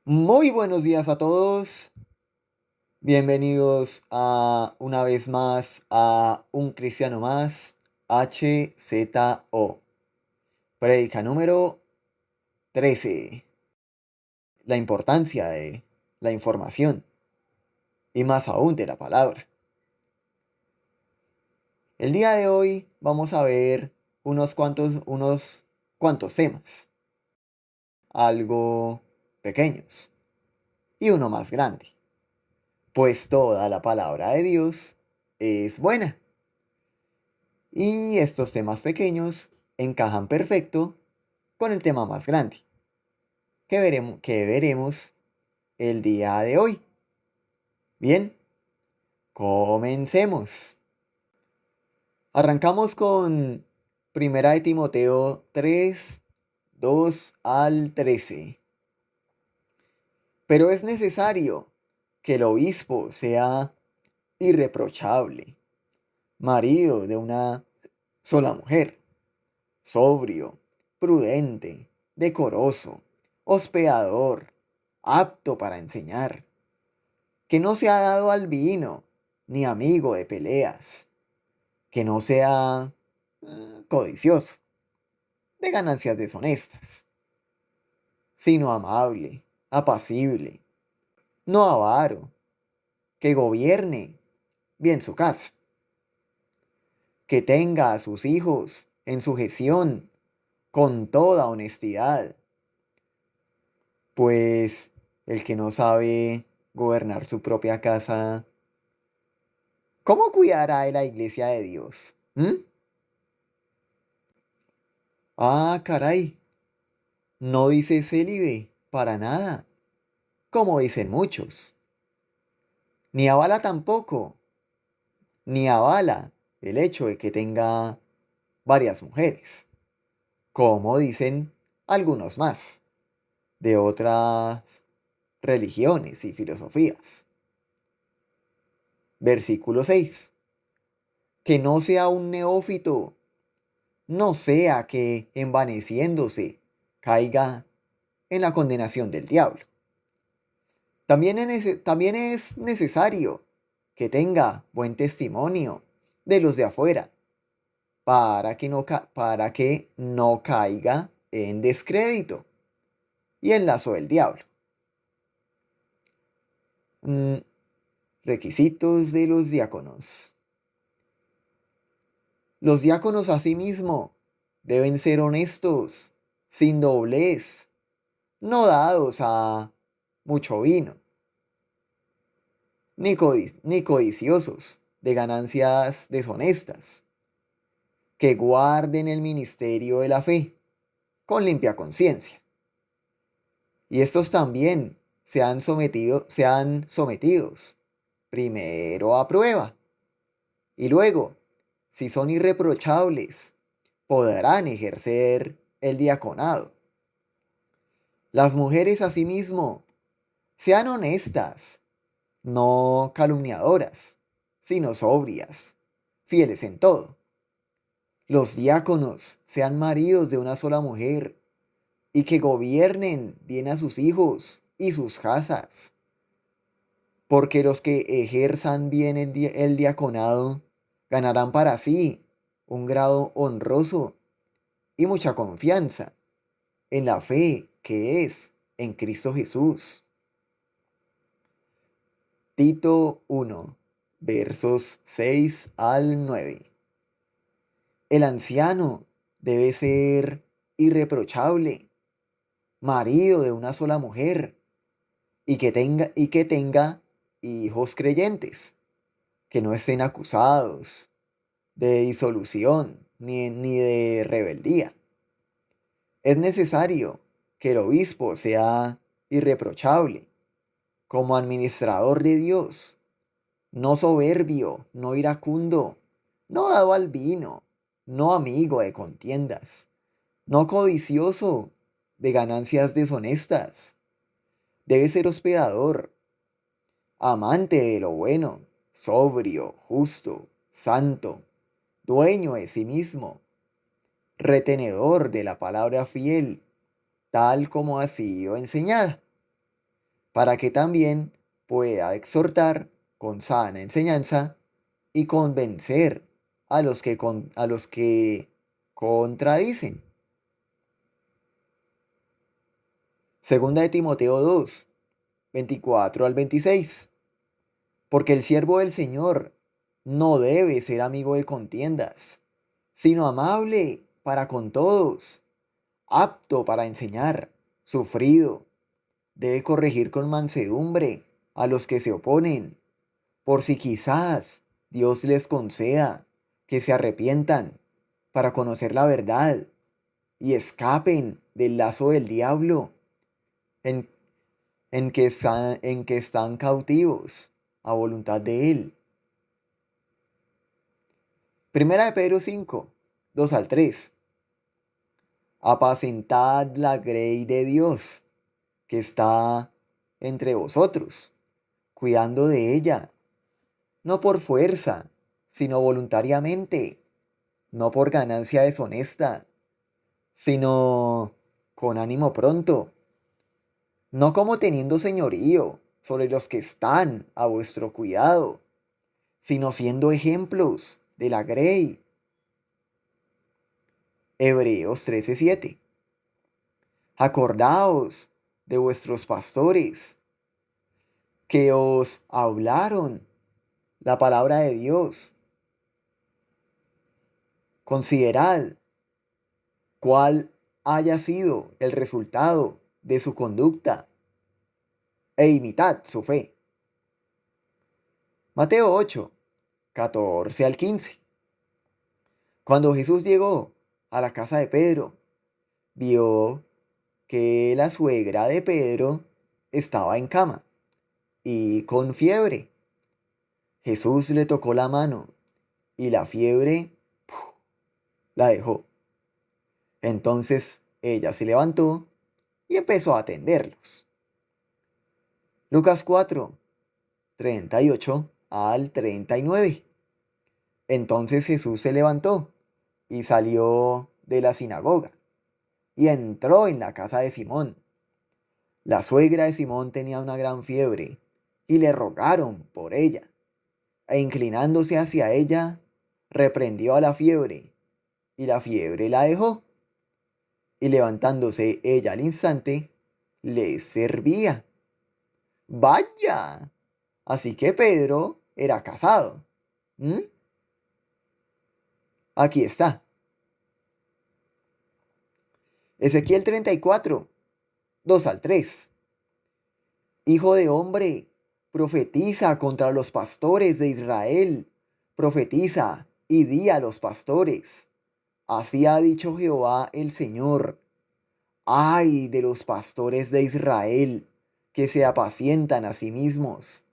Muy buenos días a todos. Bienvenidos a una vez más a Un Cristiano Más, HZO. Prédica número 13. La importancia de la información y más aún de la palabra. El día de hoy vamos a ver unos cuantos temas, algo pequeños y uno más grande, pues toda la palabra de Dios es buena. Y estos temas pequeños encajan perfecto con el tema más grande que veremos el día de hoy. Bien, comencemos. Arrancamos con Primera de Timoteo 3, 2 al 13. Pero es necesario que el obispo sea irreprochable, marido de una sola mujer, sobrio, prudente, decoroso, hospedador, apto para enseñar, que no sea dado al vino, ni amigo de peleas, que no sea codicioso, de ganancias deshonestas, sino amable, apacible, no avaro, que gobierne bien su casa, que tenga a sus hijos en sujeción con toda honestidad, pues el que no sabe gobernar su propia casa, ¿cómo cuidará de la iglesia de Dios? Ah, caray, no dice célibe, para nada, como dicen muchos. Ni avala tampoco, ni avala el hecho de que tenga varias mujeres, como dicen algunos más, de otras religiones y filosofías. Versículo 6. Que no sea un neófito, no sea que, envaneciéndose, caiga en la condenación del diablo. También es necesario que tenga buen testimonio de los de afuera, para que no caiga en descrédito y en lazo del diablo. Mm, Requisitos de los diáconos. Los diáconos asimismo deben ser honestos, sin doblez, no dados a mucho vino, ni codiciosos de ganancias deshonestas, que guarden el ministerio de la fe con limpia conciencia. Y estos también sean sometidos primero a prueba, y luego, si son irreprochables, podrán ejercer el diaconado. Las mujeres asimismo sean honestas, no calumniadoras, sino sobrias, fieles en todo. Los diáconos sean maridos de una sola mujer y que gobiernen bien a sus hijos y sus casas, porque los que ejerzan bien el diaconado ganarán para sí un grado honroso y mucha confianza en la fe que es en Cristo Jesús. Tito 1, versos 6 al 9. El anciano debe ser irreprochable, marido de una sola mujer, y que tenga hijos creyentes, que no estén acusados de disolución ni de rebeldía. Es necesario que el obispo sea irreprochable como administrador de Dios, no soberbio, no iracundo, no dado al vino, no amigo de contiendas, no codicioso de ganancias deshonestas. Debe ser hospedador, amante de lo bueno, sobrio, justo, santo, dueño de sí mismo, retenedor de la palabra fiel, tal como ha sido enseñada. para que también pueda exhortar con sana enseñanza y convencer a los que contradicen. Segunda de Timoteo 2, 24 al 26. Porque el siervo del Señor no debe ser amigo de contiendas, sino amable para con todos, apto para enseñar, sufrido, debe corregir con mansedumbre a los que se oponen, por si quizás Dios les conceda que se arrepientan para conocer la verdad y escapen del lazo del diablo en, en que están cautivos a voluntad de él. Primera de Pedro 5, 2 al 3. Apacentad la grey de Dios que está entre vosotros, cuidando de ella, no por fuerza, sino voluntariamente, no por ganancia deshonesta, sino con ánimo pronto, no como teniendo señorío sobre los que están a vuestro cuidado, sino siendo ejemplos de la grey. Hebreos 13:7. Acordaos de vuestros pastores que os hablaron la palabra de Dios. Considerad cuál haya sido el resultado de su conducta e imitad su fe. Mateo 8, 14 al 15. Cuando Jesús llegó a la casa de Pedro, vio que la suegra de Pedro estaba en cama y con fiebre. Jesús le tocó la mano y la fiebre la dejó. Entonces ella se levantó y empezó a atenderlos. Lucas 4, 38 al 39. Entonces Jesús se levantó y salió de la sinagoga y entró en la casa de Simón. La suegra de Simón tenía una gran fiebre y le rogaron por ella. E inclinándose hacia ella, reprendió a la fiebre y la fiebre la dejó. Y levantándose ella al instante, le servía. Vaya, así que Pedro era casado. ¿Mm? Aquí está. Ezequiel 34, 2 al 3. Hijo de hombre, profetiza contra los pastores de Israel. Profetiza y di a los pastores. Así ha dicho Jehová el Señor. Ay de los pastores de Israel que se apacientan a sí mismos.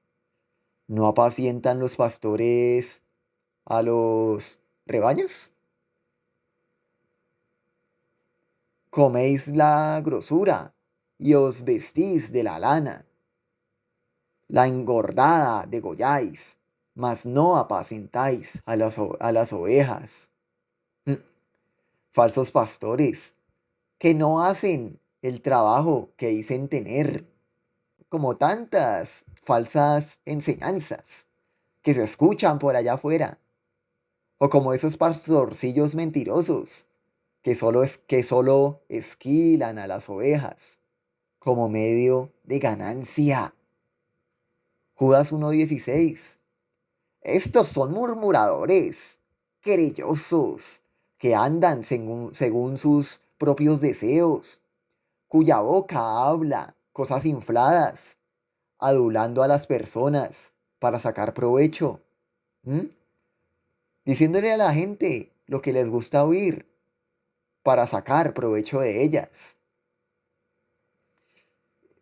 ¿No apacientan los pastores a los rebaños? Coméis la grosura y os vestís de la lana. La engordada degolláis, mas no apacentáis a las ovejas. Mm, Falsos pastores que no hacen el trabajo que dicen tener, como tantas falsas enseñanzas que se escuchan por allá afuera, o como esos pastorcillos mentirosos que solo esquilan a las ovejas como medio de ganancia. Judas 1:16. Estos son murmuradores, querellosos, que andan según sus propios deseos, cuya boca habla cosas infladas, adulando a las personas para sacar provecho, ¿m? Diciéndole a la gente lo que les gusta oír para sacar provecho de ellas.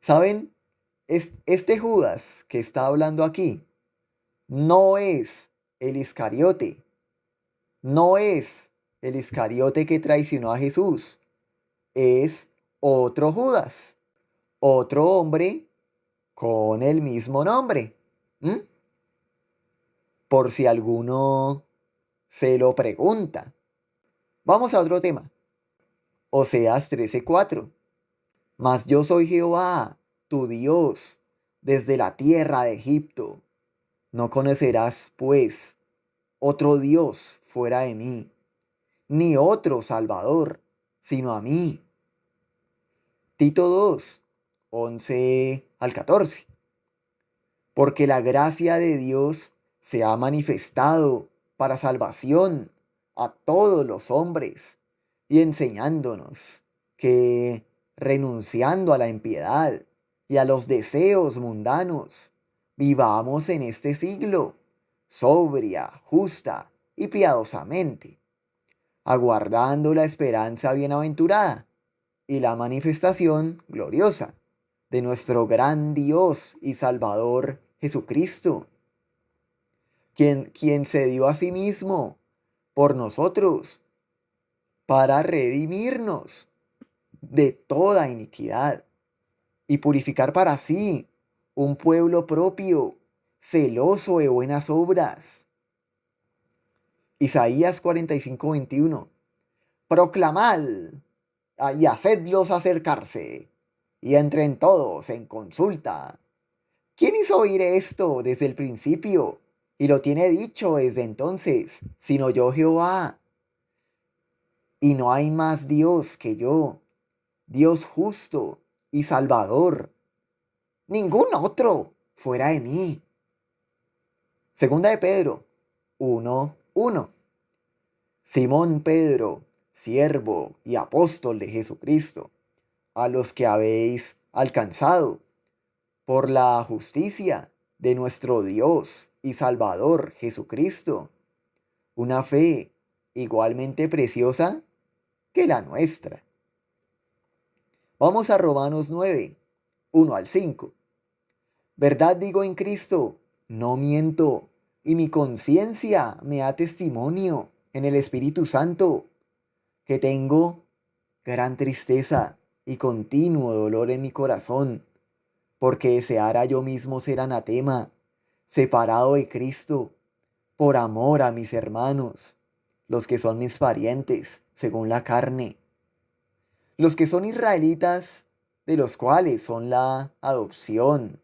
¿Saben? Este Judas que está hablando aquí no es el Iscariote, no es el Iscariote que traicionó a Jesús, es otro Judas, otro hombre con el mismo nombre. ¿Mm? Por si alguno se lo pregunta. Vamos a otro tema. Oseas 13:4. Mas yo soy Jehová, tu Dios, desde la tierra de Egipto. No conocerás, pues, otro Dios fuera de mí, ni otro Salvador, sino a mí. Tito 2, 11 al 14. Porque la gracia de Dios se ha manifestado para salvación a todos los hombres, y enseñándonos que, renunciando a la impiedad y a los deseos mundanos, vivamos en este siglo sobria, justa y piadosamente, aguardando la esperanza bienaventurada y la manifestación gloriosa de nuestro gran Dios y Salvador Jesucristo, quien se dio a sí mismo por nosotros para redimirnos de toda iniquidad y purificar para sí un pueblo propio, celoso de buenas obras. Isaías 45:21. Proclamad y hacedlos acercarse, y entren todos en consulta. ¿Quién hizo oír esto desde el principio? Y lo tiene dicho desde entonces, sino yo Jehová. Y no hay más Dios que yo, Dios justo y Salvador. Ningún otro fuera de mí. Segunda de Pedro 1:1. Simón Pedro, siervo y apóstol de Jesucristo, a los que habéis alcanzado por la justicia de nuestro Dios y Salvador Jesucristo, una fe igualmente preciosa que la nuestra. Vamos a Romanos 9, 1 al 5. Verdad digo en Cristo, no miento, y mi conciencia me da testimonio en el Espíritu Santo, que tengo gran tristeza y continuo dolor en mi corazón, porque deseara yo mismo ser anatema, separado de Cristo, por amor a mis hermanos, los que son mis parientes, según la carne, los que son israelitas, de los cuales son la adopción,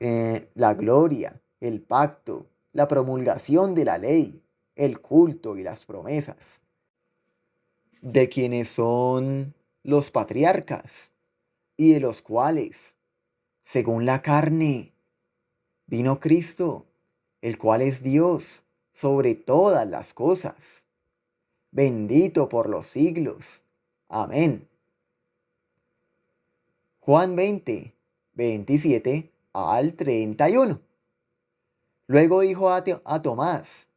la gloria, el pacto, la promulgación de la ley, el culto y las promesas, de quienes son los patriarcas, y de los cuales, según la carne, vino Cristo, el cual es Dios sobre todas las cosas, bendito por los siglos. Amén. Juan 20, 27 al 31. Luego dijo a Tomás,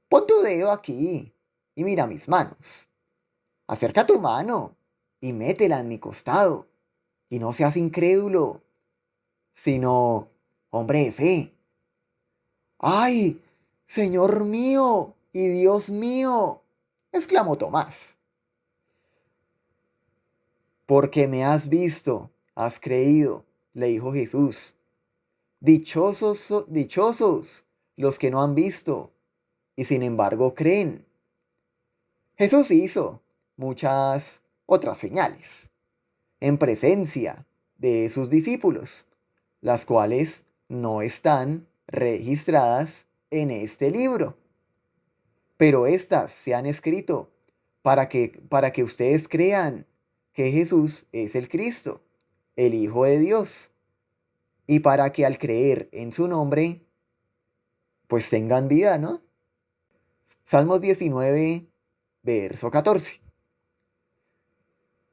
pon tu dedo aquí y mira mis manos. Acerca tu mano y métela en mi costado, y no seas incrédulo, sino hombre de fe. ¡Ay, Señor mío y Dios mío!, exclamó Tomás. Porque me has visto, has creído, le dijo Jesús. Dichosos los que no han visto y sin embargo creen. Jesús hizo muchas otras señales en presencia de sus discípulos, las cuales no están registradas en este libro, pero estas se han escrito para que ustedes crean que Jesús es el Cristo, el Hijo de Dios, y para que al creer en su nombre, pues tengan vida, ¿no? Salmos 19, verso 14.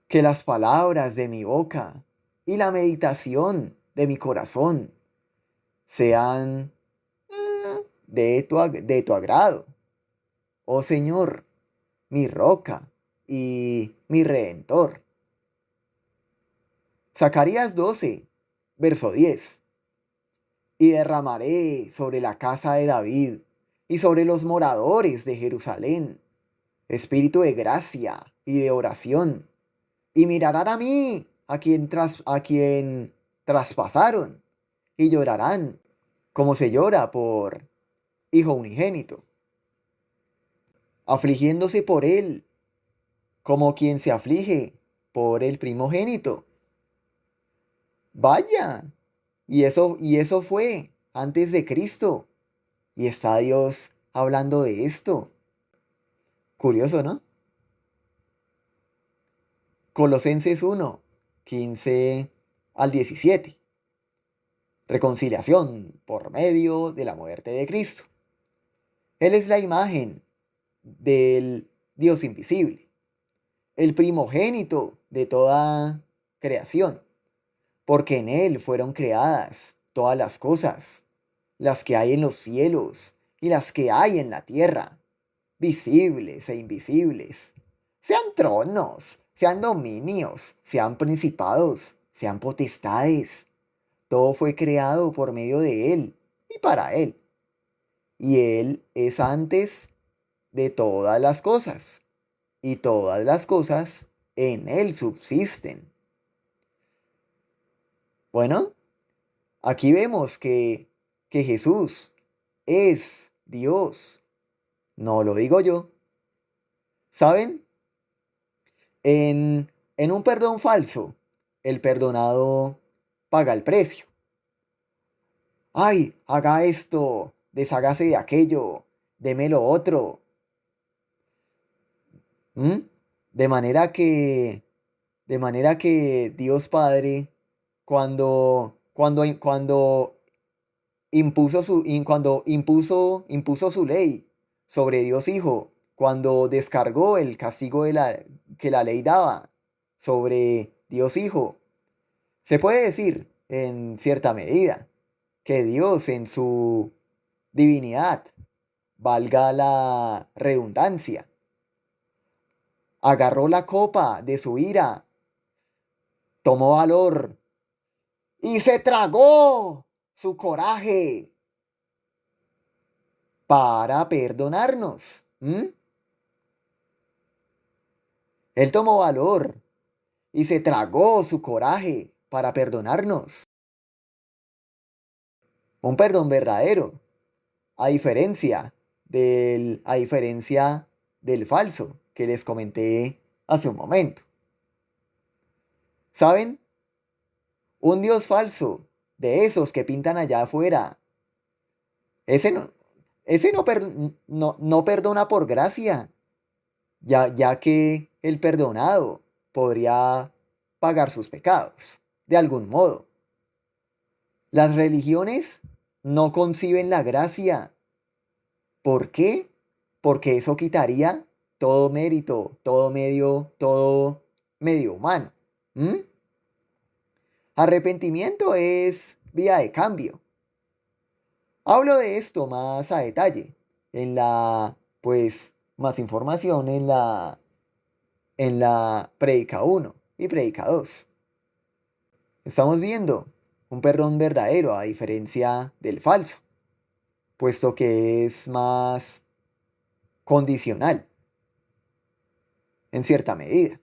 Que las palabras de mi boca y la meditación de mi corazón sean de tu agrado, oh Señor, mi roca y mi redentor. Zacarías 12, verso 10. Y derramaré sobre la casa de David y sobre los moradores de Jerusalén espíritu de gracia y de oración, y mirarán a mí, a quien traspasaron, y llorarán como se llora por hijo unigénito, afligiéndose por él, como quien se aflige por el primogénito. Vaya, Y eso fue antes de Cristo. Y está Dios hablando de esto. Curioso, ¿no? Colosenses 1, 15 al 17. Reconciliación por medio de la muerte de Cristo. Él es la imagen del Dios invisible, el primogénito de toda creación, porque en Él fueron creadas todas las cosas, las que hay en los cielos y las que hay en la tierra, visibles e invisibles, sean tronos, sean dominios, sean principados, sean potestades. Todo fue creado por medio de Él y para Él. Y Él es antes de todas las cosas, y todas las cosas en Él subsisten. Bueno, aquí vemos que Jesús es Dios. No lo digo yo. ¿Saben? En un perdón falso, el perdonado paga el precio. Ay, haga esto, deshágase de aquello, deme lo otro. ¿Mm? De manera que, de manera que Dios Padre, cuando impuso su ley sobre Dios Hijo, cuando descargó el castigo que la ley daba sobre Dios Hijo, se puede decir en cierta medida que Dios en su divinidad, valga la redundancia, agarró la copa de su ira, tomó valor y se tragó su coraje para perdonarnos. Él tomó valor y se tragó su coraje para perdonarnos. Un perdón verdadero, a diferencia del falso que les comenté hace un momento. ¿Saben? Un Dios falso, de esos que pintan allá afuera, ese no, ese no perdona por gracia, ya que el perdonado podría pagar sus pecados, de algún modo. Las religiones no conciben la gracia. ¿Por qué? Porque eso quitaría todo mérito, todo medio humano. ¿Mm? Arrepentimiento es vía de cambio. Hablo de esto más a detalle más información en la prédica 1 y prédica 2. Estamos viendo un perdón verdadero a diferencia del falso, puesto que es más condicional, en cierta medida.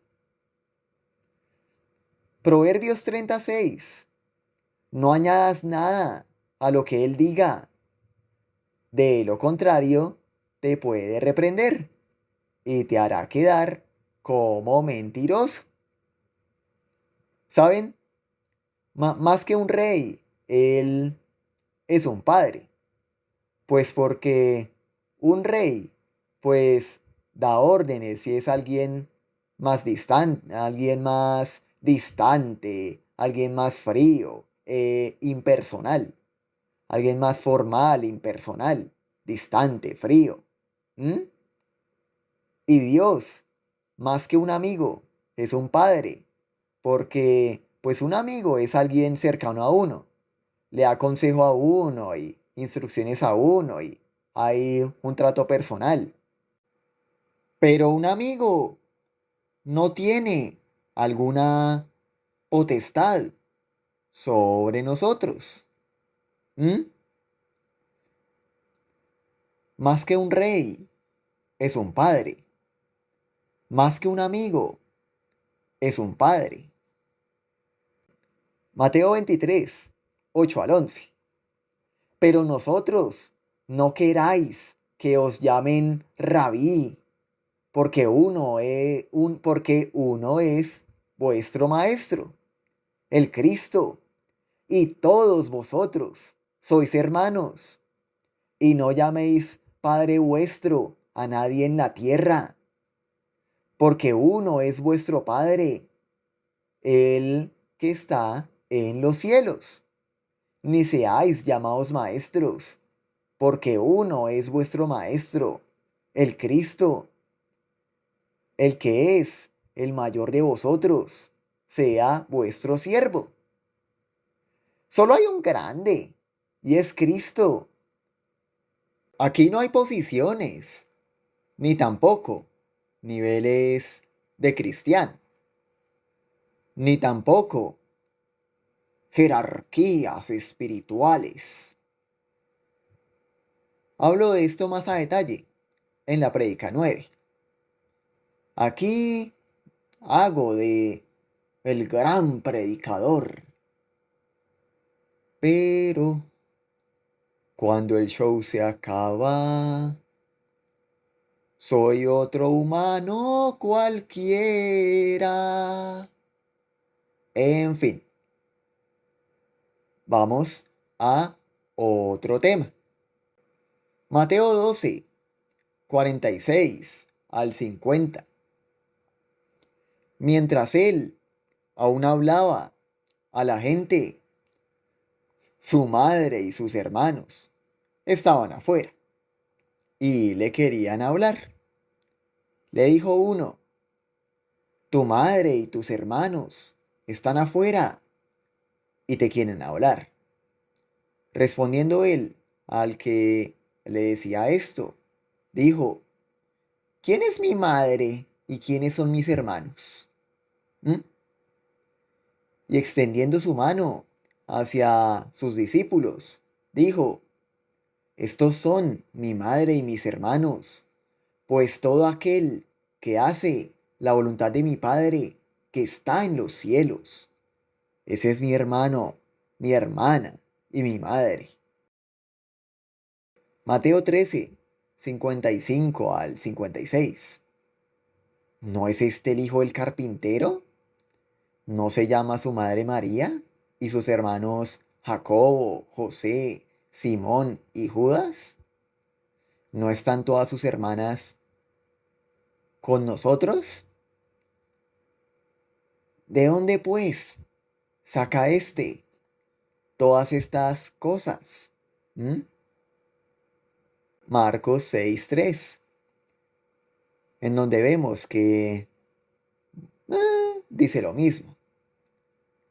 Proverbios 36. No añadas nada a lo que él diga. De lo contrario, te puede reprender y te hará quedar como mentiroso. ¿Saben? Más que un rey, él es un padre. Pues porque un rey, pues da órdenes y es alguien más distante, alguien más frío, impersonal, alguien más formal, impersonal, distante, frío. ¿Mm? Y Dios, más que un amigo, es un padre, porque pues un amigo es alguien cercano a uno, le da consejo a uno y instrucciones a uno y hay un trato personal. Pero un amigo no tiene alguna potestad sobre nosotros. ¿Mm? Más que un rey, es un padre. Más que un amigo, es un padre. Mateo 23, 8 al 11. Pero nosotros no queráis que os llamen rabí, porque uno es vuestro maestro, el Cristo, y todos vosotros sois hermanos. Y no llaméis Padre vuestro a nadie en la tierra, porque uno es vuestro Padre, el que está en los cielos. Ni seáis llamados maestros, porque uno es vuestro Maestro, el Cristo, el que es el mayor de vosotros, sea vuestro siervo. Solo hay un grande, y es Cristo. Aquí no hay posiciones, ni tampoco niveles de cristiano, ni tampoco jerarquías espirituales. Hablo de esto más a detalle en la prédica 9. Aquí hago de el gran predicador, pero cuando el show se acaba, soy otro humano cualquiera. En fin, vamos a otro tema. Mateo 12, 46 al 50. Mientras él aún hablaba a la gente, su madre y sus hermanos estaban afuera y le querían hablar. Le dijo uno: tu madre y tus hermanos están afuera y te quieren hablar. Respondiendo él al que le decía esto, dijo: ¿quién es mi madre y quiénes son mis hermanos? ¿Mm? Y extendiendo su mano hacia sus discípulos, dijo: estos son mi madre y mis hermanos, pues todo aquel que hace la voluntad de mi Padre que está en los cielos, ese es mi hermano, mi hermana y mi madre. Mateo 13, 55 al 56. ¿No es este el hijo del carpintero? ¿No se llama su madre María y sus hermanos Jacobo, José, Simón y Judas? ¿No están todas sus hermanas con nosotros? ¿De dónde, pues, saca todas estas cosas? ¿Mm? Marcos 6:3, en donde vemos que dice lo mismo.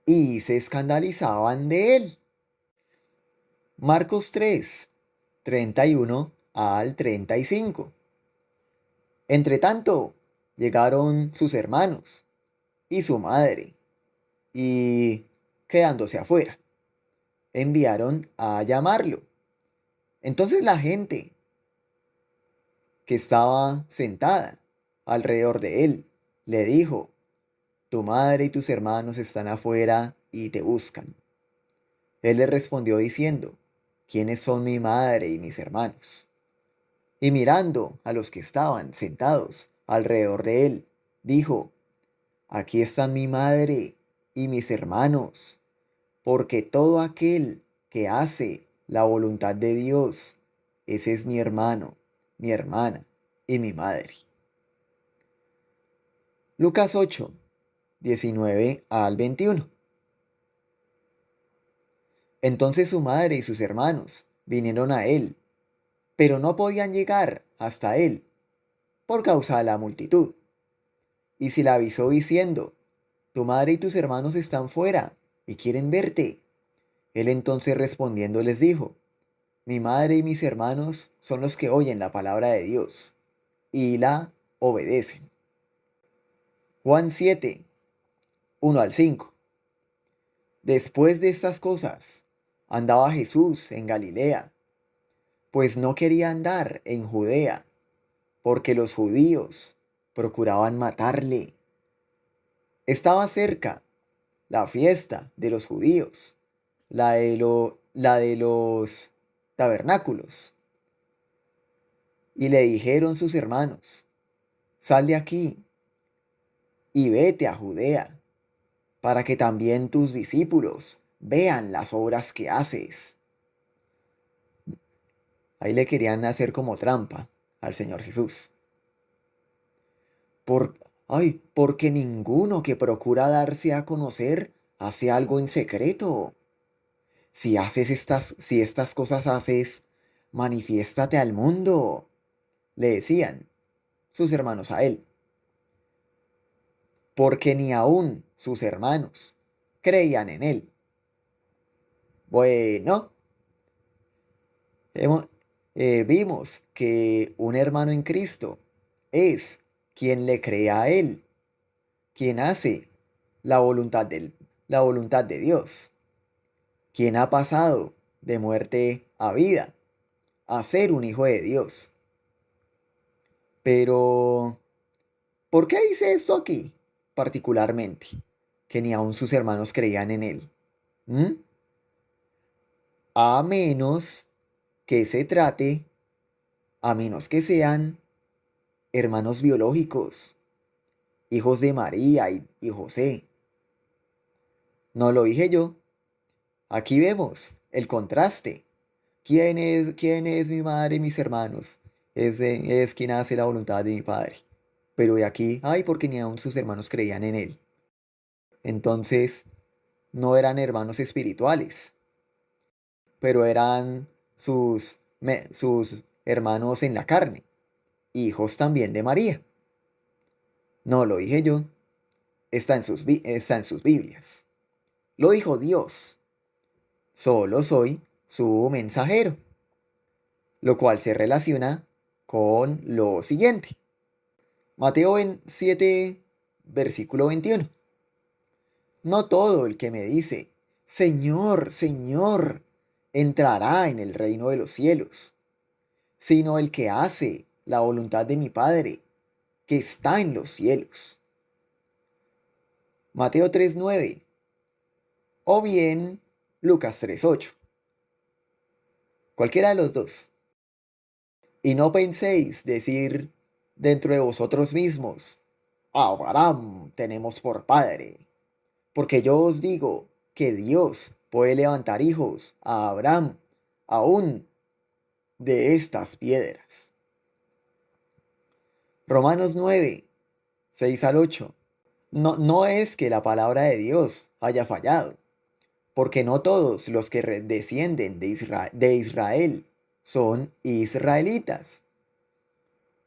Y se escandalizaban de él. Marcos 3, 31 al 35. Entre tanto, llegaron sus hermanos y su madre, y, quedándose afuera, enviaron a llamarlo. Entonces la gente que estaba sentada alrededor de él le dijo: tu madre y tus hermanos están afuera y te buscan. Él le respondió diciendo: ¿quiénes son mi madre y mis hermanos? Y mirando a los que estaban sentados alrededor de él, dijo: aquí están mi madre y mis hermanos, porque todo aquel que hace la voluntad de Dios, ese es mi hermano, mi hermana y mi madre. Lucas 8, 19 al 21. Entonces su madre y sus hermanos vinieron a él, pero no podían llegar hasta él por causa de la multitud. Y se le avisó diciendo: tu madre y tus hermanos están fuera y quieren verte. Él entonces respondiendo les dijo: mi madre y mis hermanos son los que oyen la palabra de Dios y la obedecen. Juan 7, 1 al 5. Después de estas cosas, andaba Jesús en Galilea, pues no quería andar en Judea, porque los judíos procuraban matarle. Estaba cerca la fiesta de los judíos, la de los tabernáculos. Y le dijeron sus hermanos: sal de aquí y vete a Judea, para que también tus discípulos vean las obras que haces. Ahí le querían hacer como trampa al Señor Jesús. Por, porque ninguno que procura darse a conocer hace algo en secreto. Si estas cosas haces, manifiéstate al mundo, le decían sus hermanos a él, porque ni aun sus hermanos creían en él. Bueno, hemos- vimos que un hermano en Cristo es quien le cree a él, quien hace la la voluntad de Dios, quien ha pasado de muerte a vida, a ser un hijo de Dios. Pero, ¿por qué dice esto aquí particularmente? Que ni aun sus hermanos creían en él. ¿Mm? A menos que se trate, a menos que sean hermanos biológicos, hijos de María y José. No lo dije yo. Aquí vemos el contraste. Quién es mi madre y mis hermanos? Es quien hace la voluntad de mi padre. Pero de aquí, porque ni aun sus hermanos creían en él. Entonces, no eran hermanos espirituales, pero eran sus hermanos en la carne, hijos también de María. No lo dije yo, está en sus Biblias. Lo dijo Dios, solo soy su mensajero, lo cual se relaciona con lo siguiente. Mateo 7, versículo 21. No todo el que me dice, Señor, Señor, entrará en el reino de los cielos, sino el que hace la voluntad de mi Padre, que está en los cielos. Mateo 3:9 o bien Lucas 3:8. Cualquiera de los dos. Y no penséis decir dentro de vosotros mismos, a Abraham tenemos por padre, porque yo os digo que Dios puede levantar hijos a Abraham aún de estas piedras. Romanos 9:6 al 8. No es que la palabra de Dios haya fallado, porque no todos los que descienden de Israel son israelitas,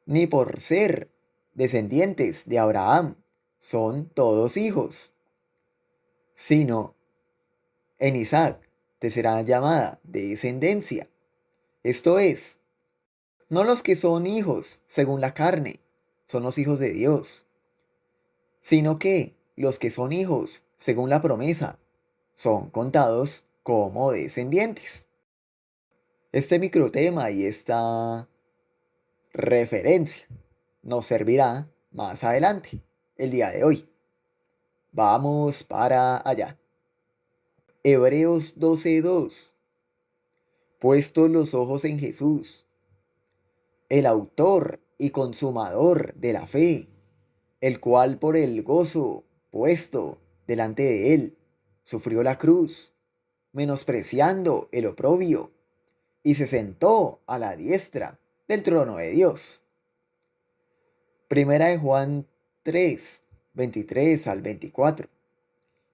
ni por ser descendientes de Abraham son todos hijos, sino en Isaac te será llamada descendencia. Esto es, no los que son hijos según la carne, son los hijos de Dios, sino que los que son hijos según la promesa son contados como descendientes. Este microtema y esta referencia nos servirá más adelante, el día de hoy. Vamos para allá. Hebreos 12:2. Puestos los ojos en Jesús, el autor y consumador de la fe, el cual por el gozo puesto delante de él sufrió la cruz, menospreciando el oprobio, y se sentó a la diestra del trono de Dios. Primera de Juan 3:23 al 24.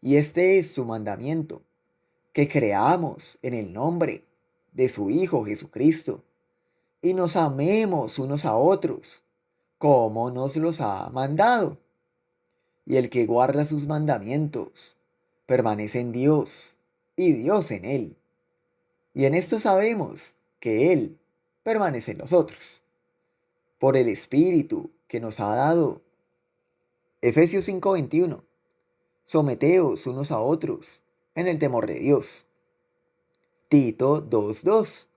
Y este es su mandamiento, que creamos en el nombre de su Hijo Jesucristo, y nos amemos unos a otros, como nos los ha mandado. Y el que guarda sus mandamientos permanece en Dios, y Dios en él. Y en esto sabemos que Él permanece en nosotros, por el Espíritu que nos ha dado. Efesios 5:21. Someteos unos a otros en el temor de Dios. Tito 2:2.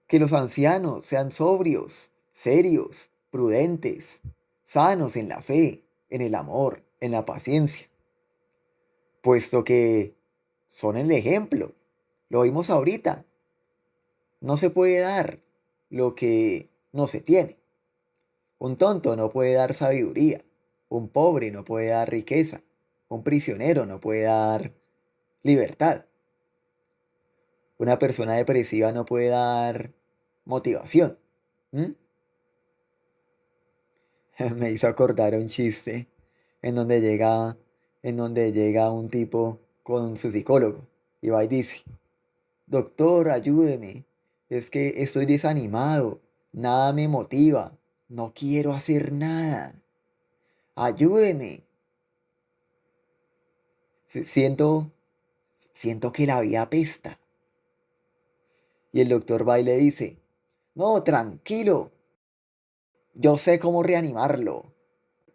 Que los ancianos sean sobrios, serios, prudentes, sanos en la fe, en el amor, en la paciencia, puesto que son el ejemplo. Lo vimos ahorita. No se puede dar lo que no se tiene. Un tonto no puede dar sabiduría. Un pobre no puede dar riqueza. Un prisionero no puede dar libertad. Una persona depresiva no puede dar motivación. ¿M? Me hizo acordar un chiste en donde llega un tipo con su psicólogo y va y dice, doctor, ayúdeme, es que estoy desanimado, nada me motiva, no quiero hacer nada, ayúdeme. Siento, siento que la vida apesta. Y el doctor va y le dice, no, tranquilo, yo sé cómo reanimarlo.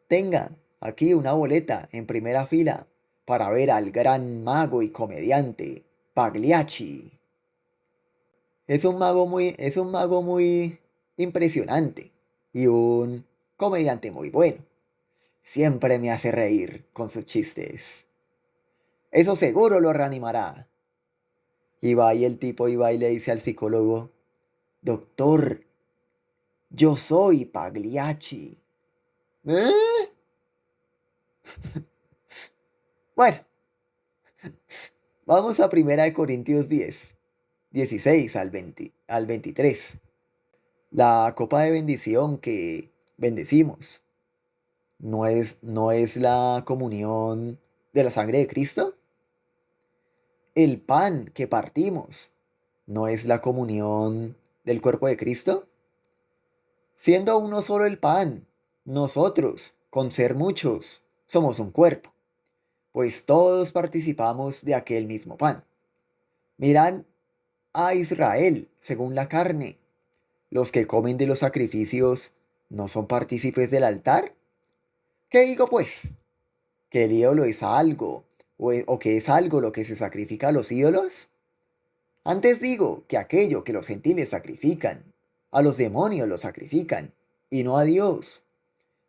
Tenga aquí una boleta en primera fila para ver al gran mago y comediante Pagliacci. Es un mago muy impresionante y un comediante muy bueno. Siempre me hace reír con sus chistes. Eso seguro lo reanimará. Y va y el tipo y va y le dice al psicólogo, doctor, yo soy Pagliacci. ¿Eh? Bueno, vamos a Primera de Corintios 10, 16 al 23. La copa de bendición que bendecimos no es la comunión de la sangre de Cristo. El pan que partimos no es la comunión del cuerpo de Cristo. Siendo uno solo el pan, nosotros, con ser muchos, somos un cuerpo, pues todos participamos de aquel mismo pan. Mirad a Israel según la carne. ¿Los que comen de los sacrificios no son partícipes del altar? ¿Qué digo pues? ¿Que el ídolo es algo o que es algo lo que se sacrifica a los ídolos? Antes digo que aquello que los gentiles sacrifican, a los demonios los sacrifican, y no a Dios.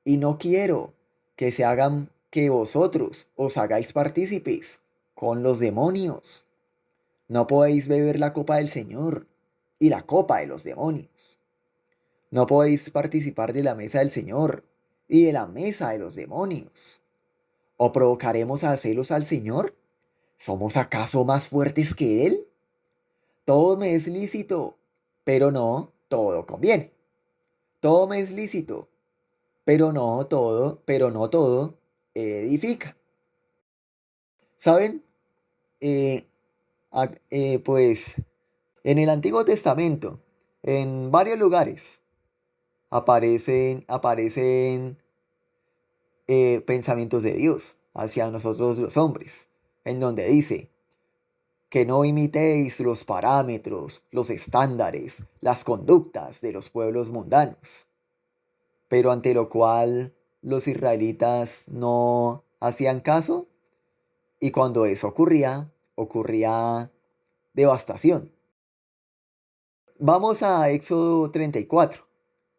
Y no quiero que se hagan que vosotros os hagáis partícipes con los demonios. No podéis beber la copa del Señor y la copa de los demonios. No podéis participar de la mesa del Señor y de la mesa de los demonios. ¿O provocaremos a celos al Señor? ¿Somos acaso más fuertes que Él? Todo me es lícito, pero no todo conviene. Todo me es lícito, pero no todo edifica. ¿Saben? Eh, pues en el Antiguo Testamento, en varios lugares, aparecen pensamientos de Dios hacia nosotros los hombres, en donde dice que no imitéis los parámetros, los estándares, las conductas de los pueblos mundanos, pero ante lo cual los israelitas no hacían caso y cuando eso ocurría devastación. Vamos a Éxodo 34,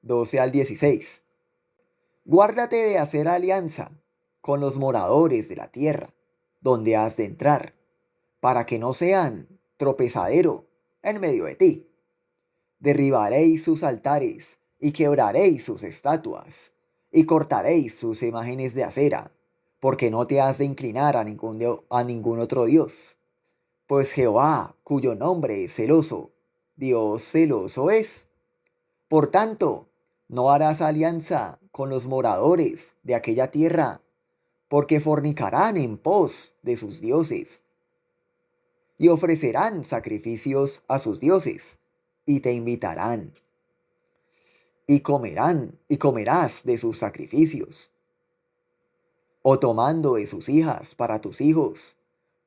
12 al 16. Guárdate de hacer alianza con los moradores de la tierra, donde has de entrar, para que no sean tropezadero en medio de ti. Derribaréis sus altares y quebraréis sus estatuas, y cortaréis sus imágenes de acera, porque no te has de inclinar a ningún otro Dios. Pues Jehová, cuyo nombre es celoso, Dios celoso es. Por tanto, no harás alianza con los moradores de aquella tierra, porque fornicarán en pos de sus dioses, y ofrecerán sacrificios a sus dioses, y te invitarán, y comerás de sus sacrificios, o tomando de sus hijas para tus hijos,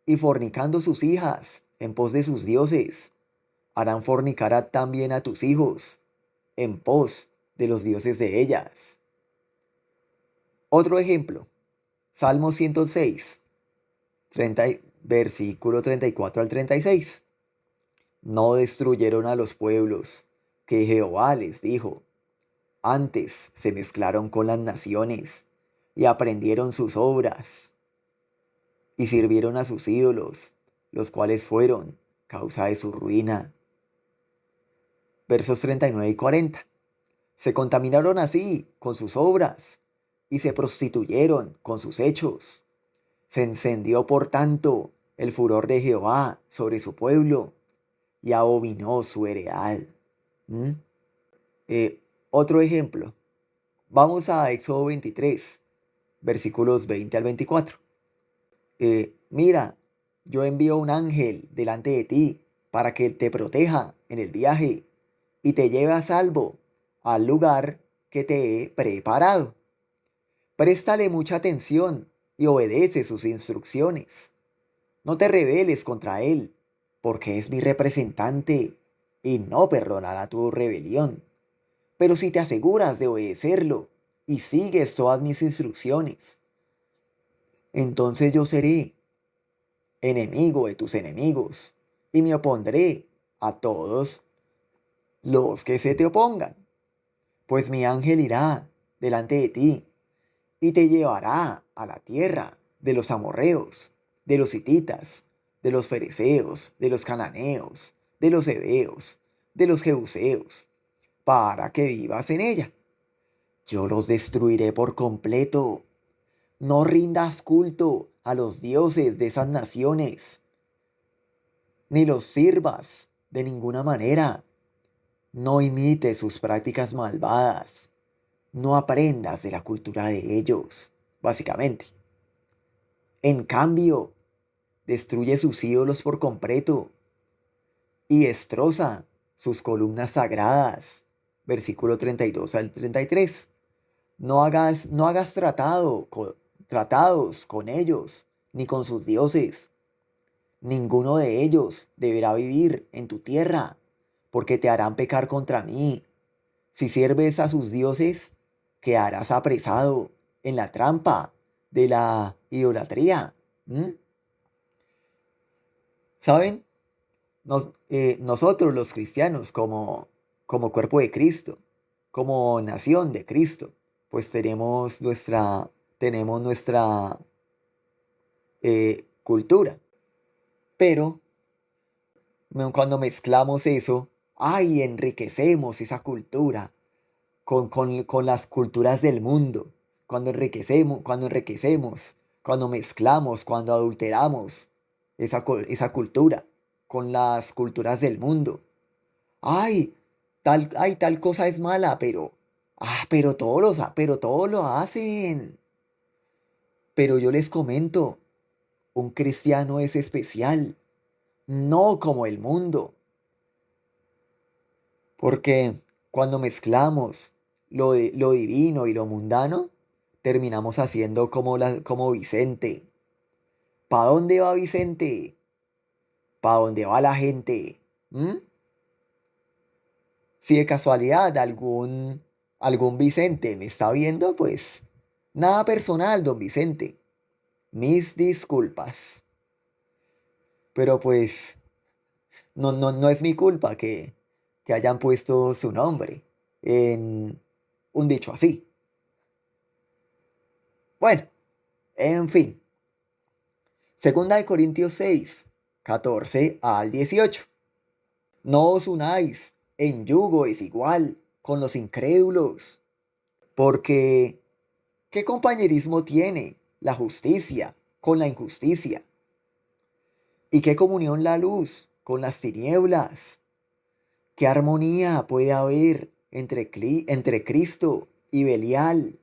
y fornicando sus hijas en pos de sus dioses, harán fornicar también a tus hijos, en pos de los dioses de ellas. Otro ejemplo, Salmo 106, versículo 34 al 36. No destruyeron a los pueblos que Jehová les dijo. Antes se mezclaron con las naciones y aprendieron sus obras y sirvieron a sus ídolos, los cuales fueron causa de su ruina. Versos 39 y 40. Se contaminaron así con sus obras y se prostituyeron con sus hechos. Se encendió por tanto el furor de Jehová sobre su pueblo y abominó su heredad. ¿Mm? Otro ejemplo. Vamos a Éxodo 23, versículos 20 al 24. Mira, yo envío un ángel delante de ti para que te proteja en el viaje y te lleve a salvo al lugar que te he preparado. Préstale mucha atención y obedece sus instrucciones. No te rebeles contra él, porque es mi representante y no perdonará tu rebelión. Pero si te aseguras de obedecerlo y sigues todas mis instrucciones, entonces yo seré enemigo de tus enemigos y me opondré a todos los que se te opongan. Pues mi ángel irá delante de ti y te llevará a la tierra de los amorreos, de los hititas, de los fereceos, de los cananeos, de los heveos, de los jebuseos, para que vivas en ella. Yo los destruiré por completo. No rindas culto a los dioses de esas naciones, ni los sirvas de ninguna manera. No imites sus prácticas malvadas. No aprendas de la cultura de ellos, básicamente. En cambio, destruye sus ídolos por completo y destroza sus columnas sagradas. Versículo 32 al 33. No hagas tratados con ellos, ni con sus dioses. Ninguno de ellos deberá vivir en tu tierra, porque te harán pecar contra mí. Si sirves a sus dioses, quedarás apresado en la trampa de la idolatría. ¿Mm? ¿Saben? Nosotros los cristianos, como cuerpo de Cristo, como nación de Cristo, pues tenemos nuestra cultura. Pero cuando mezclamos eso, ¡ay! Enriquecemos esa cultura con las culturas del mundo. Cuando mezclamos, cuando adulteramos esa cultura con las culturas del mundo. ¡Ay! Tal cosa es mala, pero todos lo hacen. Pero yo les comento, un cristiano es especial, no como el mundo. Porque cuando mezclamos lo divino y lo mundano, terminamos haciendo como Vicente. ¿Pa dónde va Vicente? ¿Pa dónde va la gente? ¿Mm? Si de casualidad algún Vicente me está viendo, pues nada personal, don Vicente. Mis disculpas. Pero pues no es mi culpa que hayan puesto su nombre en un dicho así. Bueno, en fin. Segunda de Corintios 6, 14 al 18. No os unáis en yugo desigual con los incrédulos, porque ¿qué compañerismo tiene la justicia con la injusticia? ¿Y qué comunión la luz con las tinieblas? ¿Qué armonía puede haber entre Cristo y Belial?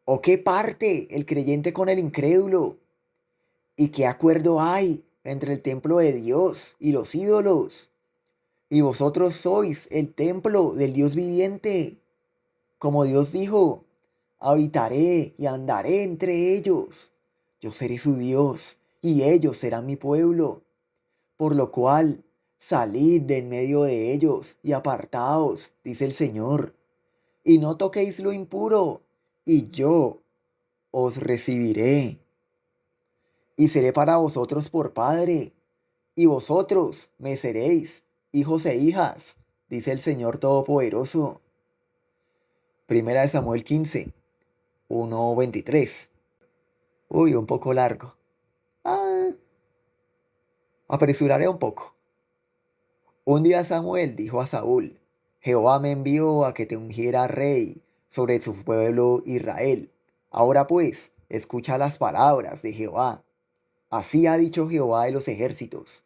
¿O qué parte el creyente con el incrédulo? ¿Y qué acuerdo hay entre el templo de Dios y los ídolos? Y vosotros sois el templo del Dios viviente. Como Dios dijo, habitaré y andaré entre ellos. Yo seré su Dios y ellos serán mi pueblo. Por lo cual, salid de en medio de ellos y apartaos, dice el Señor. Y no toquéis lo impuro, y yo os recibiré. Y seré para vosotros por Padre, y vosotros me seréis hijos e hijas, dice el Señor Todopoderoso. Primera de Samuel 15, 1:23. Uy, un poco largo. Ah, apresuraré un poco. Un día Samuel dijo a Saúl, Jehová me envió a que te ungiera rey sobre su pueblo Israel. Ahora pues, escucha las palabras de Jehová. Así ha dicho Jehová de los ejércitos.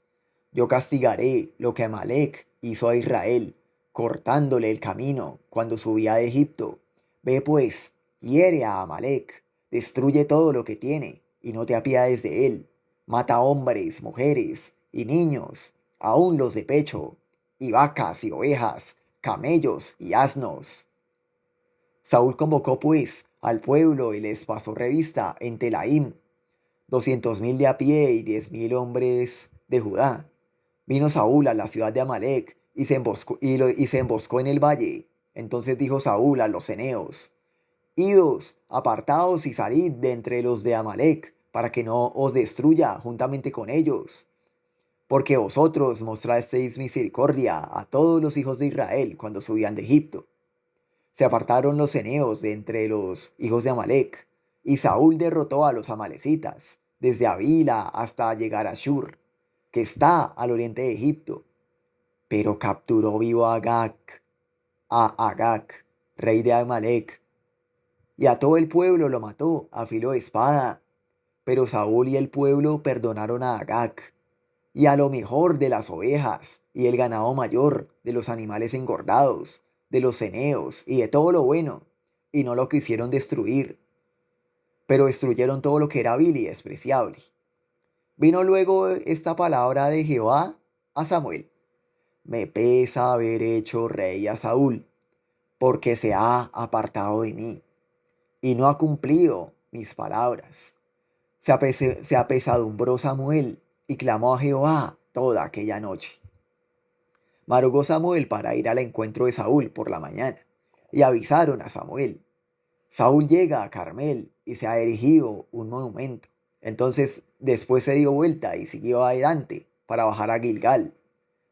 Yo castigaré lo que Amalec hizo a Israel, cortándole el camino cuando subía de Egipto. Ve pues, hiere a Amalec, destruye todo lo que tiene, y no te apiades de él. Mata hombres, mujeres y niños, aun los de pecho, y vacas y ovejas, camellos y asnos. Saúl convocó pues al pueblo y les pasó revista en Telaim, 200.000 de a pie y 10.000 hombres de Judá. Vino Saúl a la ciudad de Amalec y se emboscó en el valle. Entonces dijo Saúl a los ceneos: Idos, apartaos y salid de entre los de Amalec, para que no os destruya juntamente con ellos. Porque vosotros mostrasteis misericordia a todos los hijos de Israel cuando subían de Egipto. Se apartaron los ceneos de entre los hijos de Amalec, y Saúl derrotó a los amalecitas, desde Avila hasta llegar a Shur, que está al oriente de Egipto. Pero capturó vivo a Agag, rey de Amalec, y a todo el pueblo lo mató a filo de espada. Pero Saúl y el pueblo perdonaron a Agag, y a lo mejor de las ovejas, y el ganado mayor, de los animales engordados, de los ceneos, y de todo lo bueno, y no lo quisieron destruir, pero destruyeron todo lo que era vil y despreciable. Vino luego esta palabra de Jehová a Samuel: Me pesa haber hecho rey a Saúl, porque se ha apartado de mí, y no ha cumplido mis palabras. Se apesadumbró Samuel y clamó a Jehová toda aquella noche. Madrugó Samuel para ir al encuentro de Saúl por la mañana, y avisaron a Samuel: Saúl llega a Carmel y se ha erigido un monumento. Entonces después se dio vuelta y siguió adelante para bajar a Gilgal.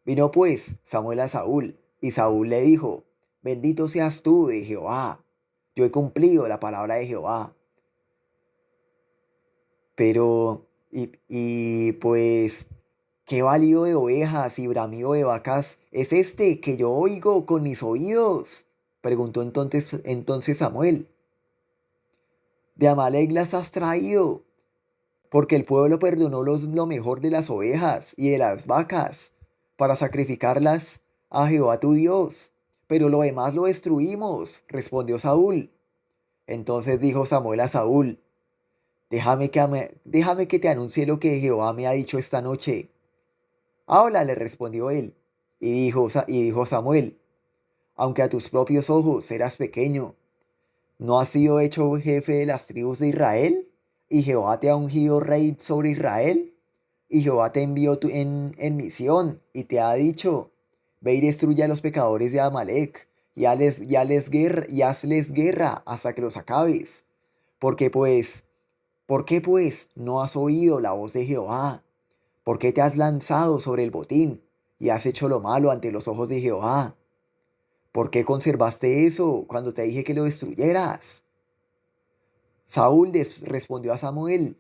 Vino pues Samuel a Saúl, y Saúl le dijo: Bendito seas tú de Jehová, yo he cumplido la palabra de Jehová. Pero, pues, ¿qué balido de ovejas y bramido de vacas es este que yo oigo con mis oídos? Preguntó entonces Samuel. De Amalec las has traído, porque el pueblo perdonó lo mejor de las ovejas y de las vacas para sacrificarlas a Jehová tu Dios. Pero lo demás lo destruimos, respondió Saúl. Entonces dijo Samuel a Saúl: déjame que te anuncie lo que Jehová me ha dicho esta noche. Habla, le respondió él. Y dijo Samuel: Aunque a tus propios ojos eras pequeño, ¿no has sido hecho jefe de las tribus de Israel? ¿Y Jehová te ha ungido rey sobre Israel? Y Jehová te envió en misión y te ha dicho: Ve y destruye a los pecadores de Amalec, y hazles guerra hasta que los acabes. Porque pues, ¿por qué pues no has oído la voz de Jehová? ¿Por qué te has lanzado sobre el botín y has hecho lo malo ante los ojos de Jehová? ¿Por qué conservaste eso cuando te dije que lo destruyeras? Saúl respondió a Samuel: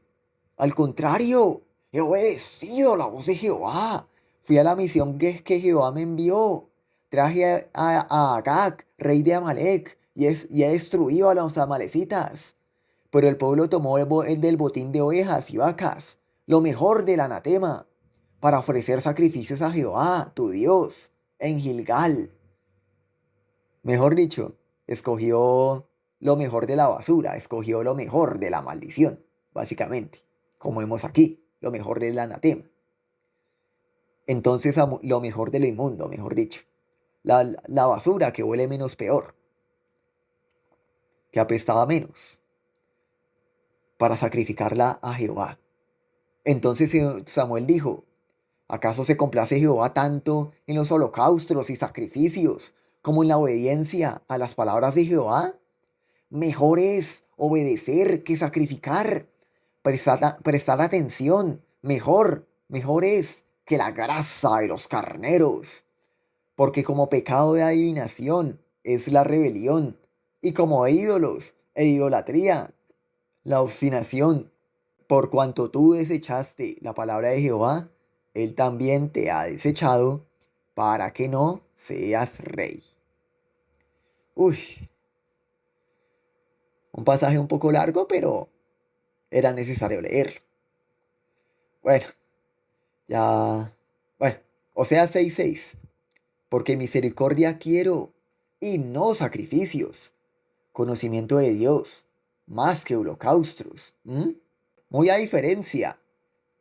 Al contrario, he obedecido la voz de Jehová. Fui a la misión que Jehová me envió. Traje a Agag, rey de Amalec, y he destruido a los amalecitas. Pero el pueblo tomó el del botín de ovejas y vacas, lo mejor del anatema, para ofrecer sacrificios a Jehová, tu Dios, en Gilgal. Mejor dicho, escogió lo mejor de la basura, escogió lo mejor de la maldición, básicamente, como vemos aquí, lo mejor del anatema. Entonces, lo mejor de lo inmundo, mejor dicho, la basura que huele menos peor, que apestaba menos, para sacrificarla a Jehová. Entonces Samuel dijo: ¿Acaso se complace Jehová tanto en los holocaustos y sacrificios como en la obediencia a las palabras de Jehová? Mejor es obedecer que sacrificar. Prestar atención. Mejor es que la grasa de los carneros. Porque como pecado de adivinación es la rebelión, y como ídolos e idolatría, la obstinación. Por cuanto tú desechaste la palabra de Jehová, él también te ha desechado para que no seas rey. Uy, un pasaje un poco largo, pero era necesario leerlo. Bueno, ya, bueno, Oseas 6:6. Porque misericordia quiero y no sacrificios, conocimiento de Dios más que holocaustos. Muy a diferencia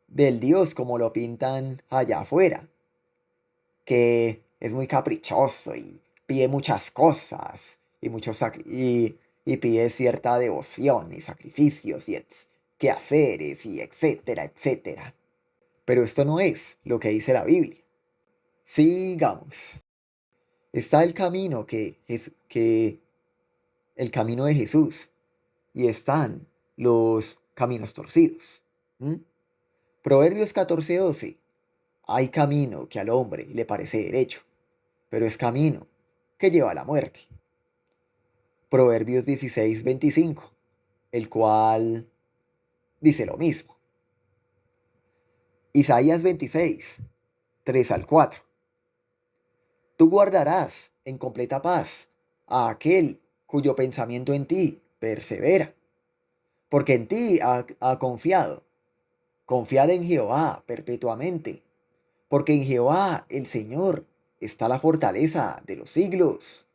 del Dios como lo pintan allá afuera, que es muy caprichoso y pide muchas cosas y, y pide cierta devoción y sacrificios y quehaceres y etcétera, etcétera. Pero esto no es lo que dice la Biblia. Sigamos. Está el camino el camino de Jesús y están los caminos torcidos. ¿Mm? Proverbios 14:12. Hay camino que al hombre le parece derecho, pero es camino que lleva a la muerte. Proverbios 16:25, el cual dice lo mismo. Isaías 26:3-4. Tú guardarás en completa paz a aquel cuyo pensamiento en ti persevera, porque en ti ha confiado. Confiad en Jehová perpetuamente, porque en Jehová el Señor está la fortaleza de los siglos.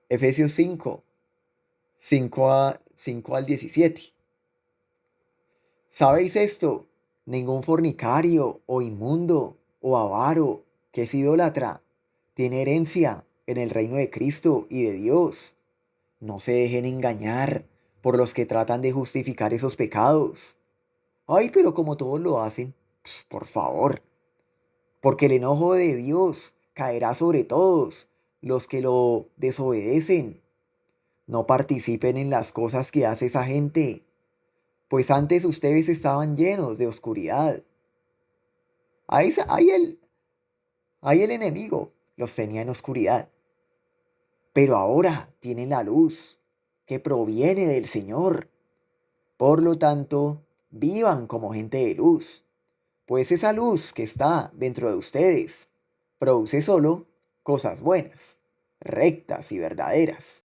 Efesios 5:5-17. ¿Sabéis esto? Ningún fornicario o inmundo o avaro que es idólatra tiene herencia en el reino de Cristo y de Dios. No se dejen engañar por los que tratan de justificar esos pecados. Ay, pero como todos lo hacen, por favor, porque el enojo de Dios caerá sobre todos los que lo desobedecen. No participen en las cosas que hace esa gente, pues antes ustedes estaban llenos de oscuridad. Ahí el enemigo los tenía en oscuridad, pero ahora tienen la luz que proviene del Señor. Por lo tanto, vivan como gente de luz, pues esa luz que está dentro de ustedes produce solo cosas buenas, rectas y verdaderas.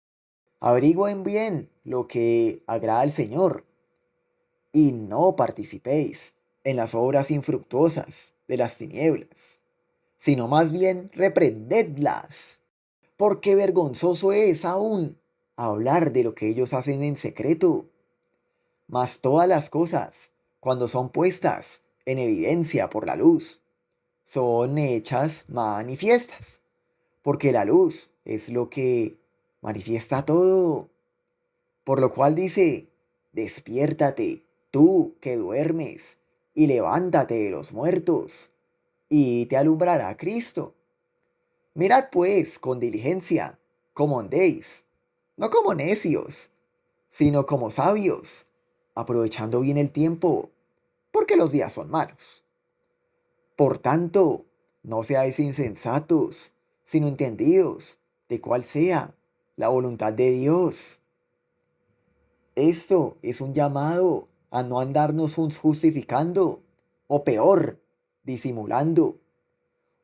Averigüen bien lo que agrada al Señor y no participéis en las obras infructuosas de las tinieblas, sino más bien reprendedlas, porque vergonzoso es aún hablar de lo que ellos hacen en secreto. Mas todas las cosas, cuando son puestas en evidencia por la luz, son hechas manifiestas, porque la luz es lo que manifiesta todo. Por lo cual dice, despiértate, tú que duermes, y levántate de los muertos, y te alumbrará Cristo. Mirad pues con diligencia cómo andéis, no como necios, sino como sabios, aprovechando bien el tiempo, porque los días son malos. Por tanto, no seáis insensatos, sino entendidos de cuál sea la voluntad de Dios. Esto es un llamado a no andarnos justificando, o peor, disimulando.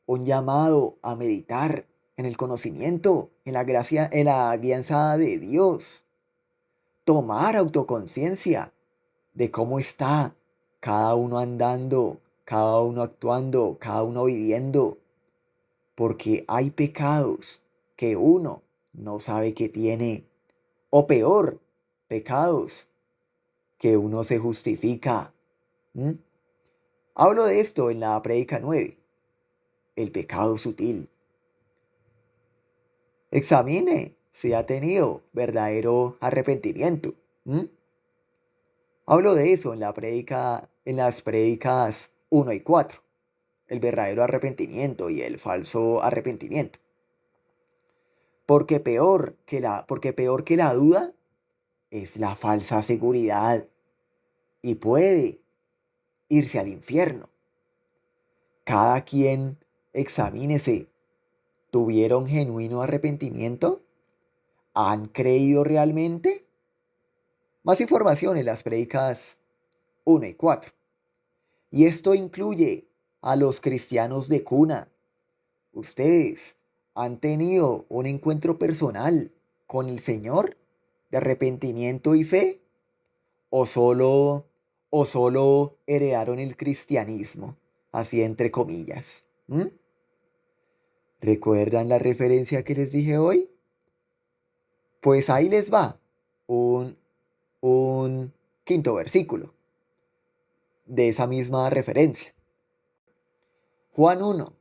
Un llamado a meditar en el conocimiento, en la gracia, en la guianza de Dios. Tomar autoconciencia de cómo está cada uno andando, cada uno actuando, cada uno viviendo. Porque hay pecados que uno no sabe que tiene. O peor, pecados que uno se justifica. ¿Mm? Hablo de esto en la prédica 9, el pecado sutil. Examine si ha tenido verdadero arrepentimiento. ¿Mm? Hablo de eso en en las prédicas 1 y 4, el verdadero arrepentimiento y el falso arrepentimiento. Porque peor que la duda es la falsa seguridad y puede irse al infierno. Cada quien examínese. ¿Tuvieron genuino arrepentimiento? ¿Han creído realmente? Más información en las prédicas 1 y 4. Y esto incluye a los cristianos de cuna. ¿Ustedes han tenido un encuentro personal con el Señor de arrepentimiento y fe? ¿O solo heredaron el cristianismo? así entre comillas. ¿Recuerdan la referencia que les dije hoy? Pues ahí les va un, un quinto versículo de esa misma referencia. Juan 1,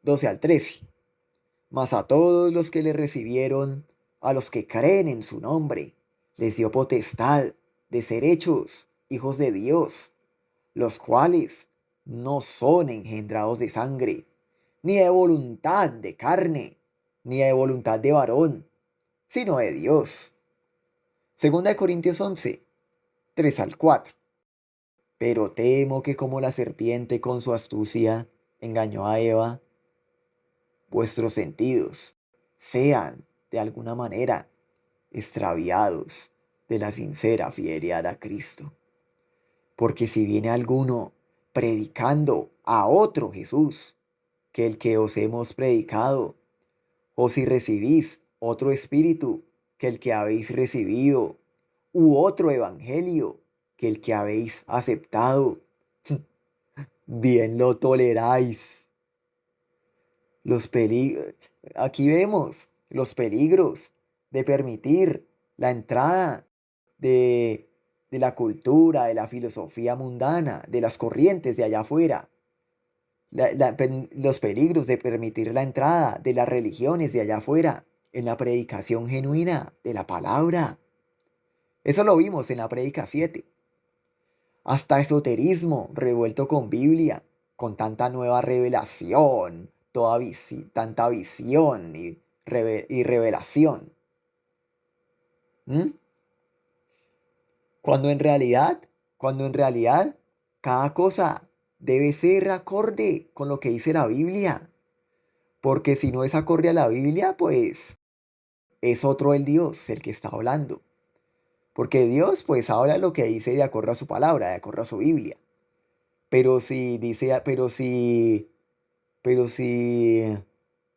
12 al 13. Mas a todos los que le recibieron, a los que creen en su nombre, les dio potestad de ser hechos hijos de Dios, los cuales no son engendrados de sangre, ni de voluntad de carne, ni de voluntad de varón, sino de Dios. Segunda de Corintios 11, 3 al 4. Pero temo que como la serpiente con su astucia engañó a Eva, vuestros sentidos sean, de alguna manera, extraviados de la sincera fidelidad a Cristo. Porque si viene alguno predicando a otro Jesús que el que os hemos predicado, o si recibís otro espíritu que el que habéis recibido, u otro evangelio que el que habéis aceptado, bien lo toleráis. Aquí vemos los peligros de permitir la entrada de, de la cultura, de la filosofía mundana, de las corrientes de allá afuera. Los peligros de permitir la entrada de las religiones de allá afuera en la predicación genuina de la palabra. Eso lo vimos en la prédica 7. Hasta esoterismo revuelto con Biblia, con tanta nueva revelación, tanta visión y revelación. ¿Mm? Cuando en realidad, cuando en realidad, cada cosa debe ser acorde con lo que dice la Biblia. Porque si no es acorde a la Biblia, pues es otro el Dios el que está hablando. Porque Dios pues habla lo que dice de acuerdo a su palabra, de acuerdo a su Biblia. Pero si dice,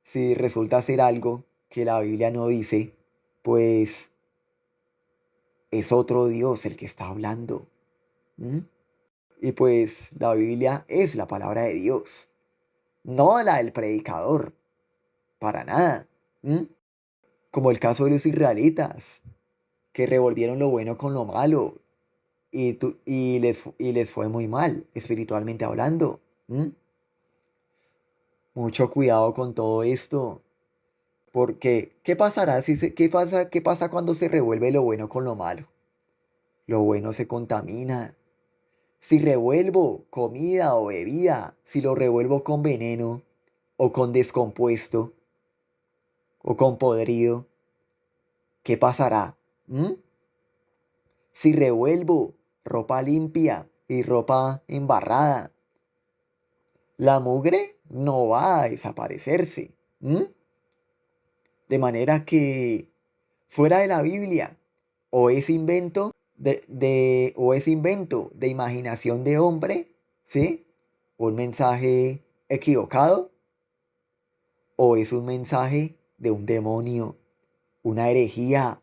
si resulta ser algo que la Biblia no dice, pues es otro Dios el que está hablando. ¿Mm? Y pues la Biblia es la palabra de Dios, no la del predicador, para nada. ¿Mm? Como el caso de los israelitas, que revolvieron lo bueno con lo malo y les fue muy mal, espiritualmente hablando. ¿Mm? Mucho cuidado con todo esto, porque ¿qué pasará qué pasa cuando se revuelve lo bueno con lo malo? Lo bueno se contamina. Si revuelvo comida o bebida, si lo revuelvo con veneno o con descompuesto o con podrido, ¿qué pasará? ¿Mm? Si revuelvo ropa limpia y ropa embarrada, la mugre no va a desaparecerse. De manera que fuera de la Biblia o es invento o es invento de imaginación de hombre, ¿sí? Un mensaje equivocado o es un mensaje de un demonio, una herejía.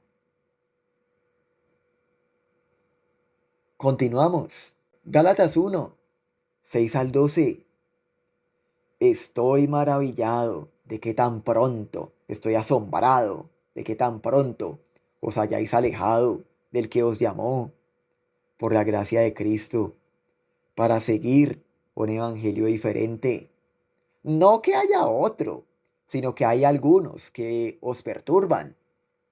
Continuamos. Gálatas 1, 6 al 12. Estoy maravillado de que tan pronto, estoy asombrado de que tan pronto os hayáis alejado del que os llamó por la gracia de Cristo para seguir un evangelio diferente. No que haya otro, sino que hay algunos que os perturban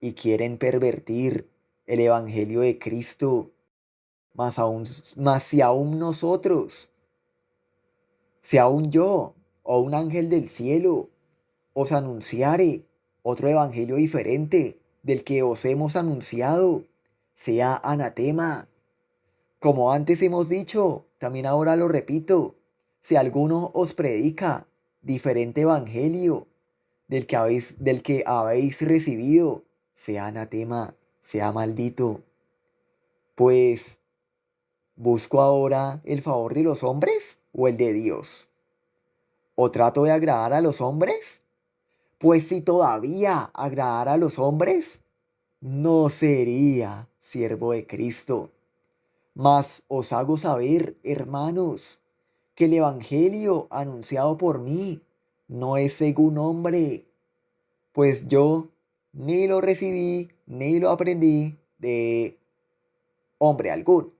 y quieren pervertir el evangelio de Cristo. Más si aún nosotros, si aún yo o un ángel del cielo os anunciare otro evangelio diferente del que os hemos anunciado, sea anatema. Como antes hemos dicho, también ahora lo repito, si alguno os predica diferente evangelio del que habéis recibido, sea anatema, sea maldito. Pues, ¿busco ahora el favor de los hombres o el de Dios? ¿O trato de agradar a los hombres? Pues si todavía agradara a los hombres, no sería siervo de Cristo. Mas os hago saber, hermanos, que el evangelio anunciado por mí no es según hombre, pues yo ni lo recibí ni lo aprendí de hombre alguno,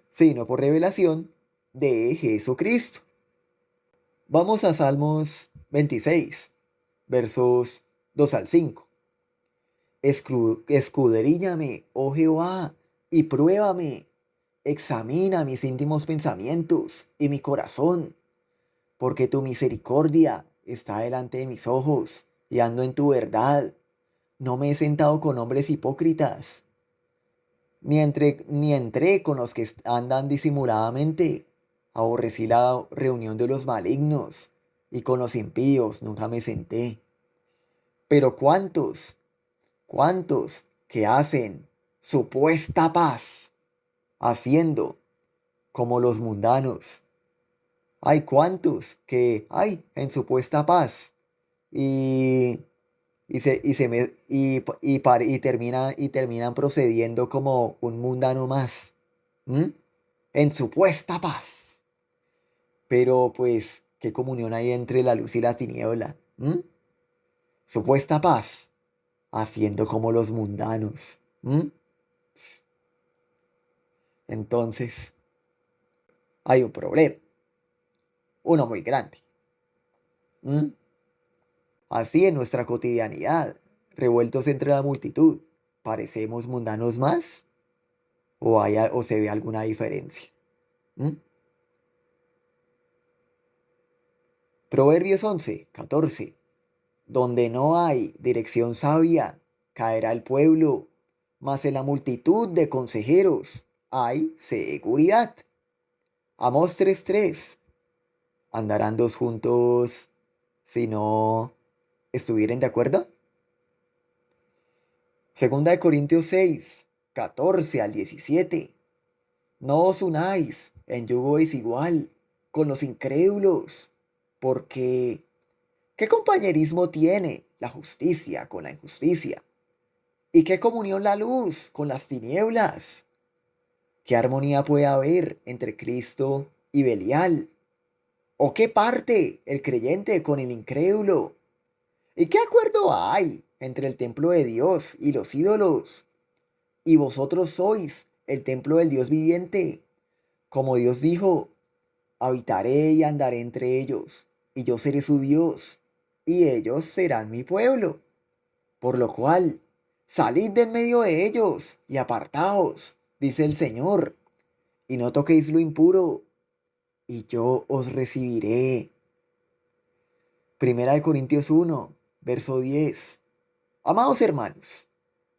sino por revelación de Jesucristo. Vamos a Salmos 26, versos 2 al 5. Escudriñame, oh Jehová, y pruébame. Examina mis íntimos pensamientos y mi corazón, porque tu misericordia está delante de mis ojos y ando en tu verdad. No me he sentado con hombres hipócritas, ni entré con los que andan disimuladamente. Aborrecí la reunión de los malignos, y con los impíos nunca me senté. Pero cuántos que hacen supuesta paz, haciendo como los mundanos. Hay cuantos que hay en supuesta paz y, y terminan procediendo como un mundano más. ¿M? En supuesta paz. Pero pues, ¿qué comunión hay entre la luz y la tiniebla? ¿M? Supuesta paz, haciendo como los mundanos. ¿M? Entonces, hay un problema, uno muy grande. ¿M? Así en nuestra cotidianidad, revueltos entre la multitud, ¿parecemos mundanos más? ¿O se ve alguna diferencia? ¿Mm? Proverbios 11:14. Donde no hay dirección sabia, caerá el pueblo, mas en la multitud de consejeros hay seguridad. Amós 3:3. ¿Andarán dos juntos si no estuvieran de acuerdo? Segunda de Corintios 6:14 al 17. No os unáis en yugo desigual con los incrédulos, porque ¿qué compañerismo tiene la justicia con la injusticia? ¿Y qué comunión la luz con las tinieblas? ¿Qué armonía puede haber entre Cristo y Belial? ¿O qué parte el creyente con el incrédulo? ¿Y qué acuerdo hay entre el templo de Dios y los ídolos? Y vosotros sois el templo del Dios viviente. Como Dios dijo, habitaré y andaré entre ellos, y yo seré su Dios, y ellos serán mi pueblo. Por lo cual, salid de en medio de ellos y apartaos, dice el Señor, y no toquéis lo impuro, y yo os recibiré. Primera de Corintios 1, verso 10. Amados hermanos,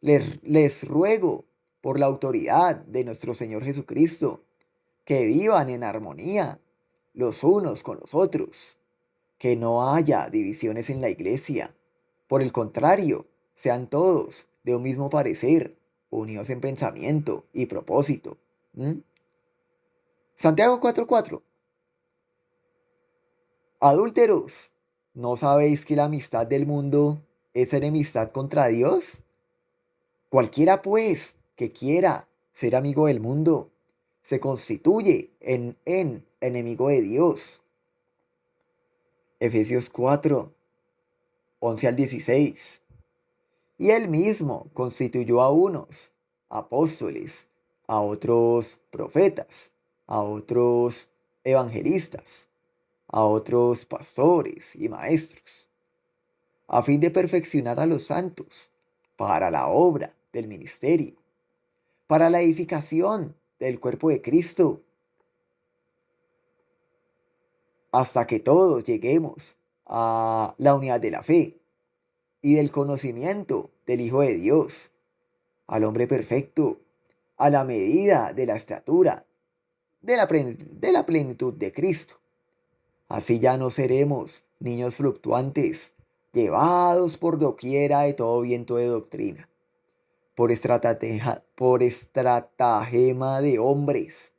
les ruego por la autoridad de nuestro Señor Jesucristo, que vivan en armonía los unos con los otros, que no haya divisiones en la iglesia. Por el contrario, sean todos de un mismo parecer, unidos en pensamiento y propósito. ¿Mm? Santiago 4:4. Adúlteros, ¿no sabéis que la amistad del mundo es enemistad contra Dios? Cualquiera, pues, que quiera ser amigo del mundo, se constituye en enemigo de Dios. Efesios 4:11 al 16. Y él mismo constituyó a unos apóstoles, a otros profetas, a otros evangelistas, a otros pastores y maestros, a fin de perfeccionar a los santos para la obra del ministerio, para la edificación del cuerpo de Cristo, hasta que todos lleguemos a la unidad de la fe y del conocimiento del Hijo de Dios, al hombre perfecto, a la medida de la estatura de la plenitud de Cristo. Así ya no seremos niños fluctuantes, llevados por doquiera de todo viento de doctrina, por estratagema de hombres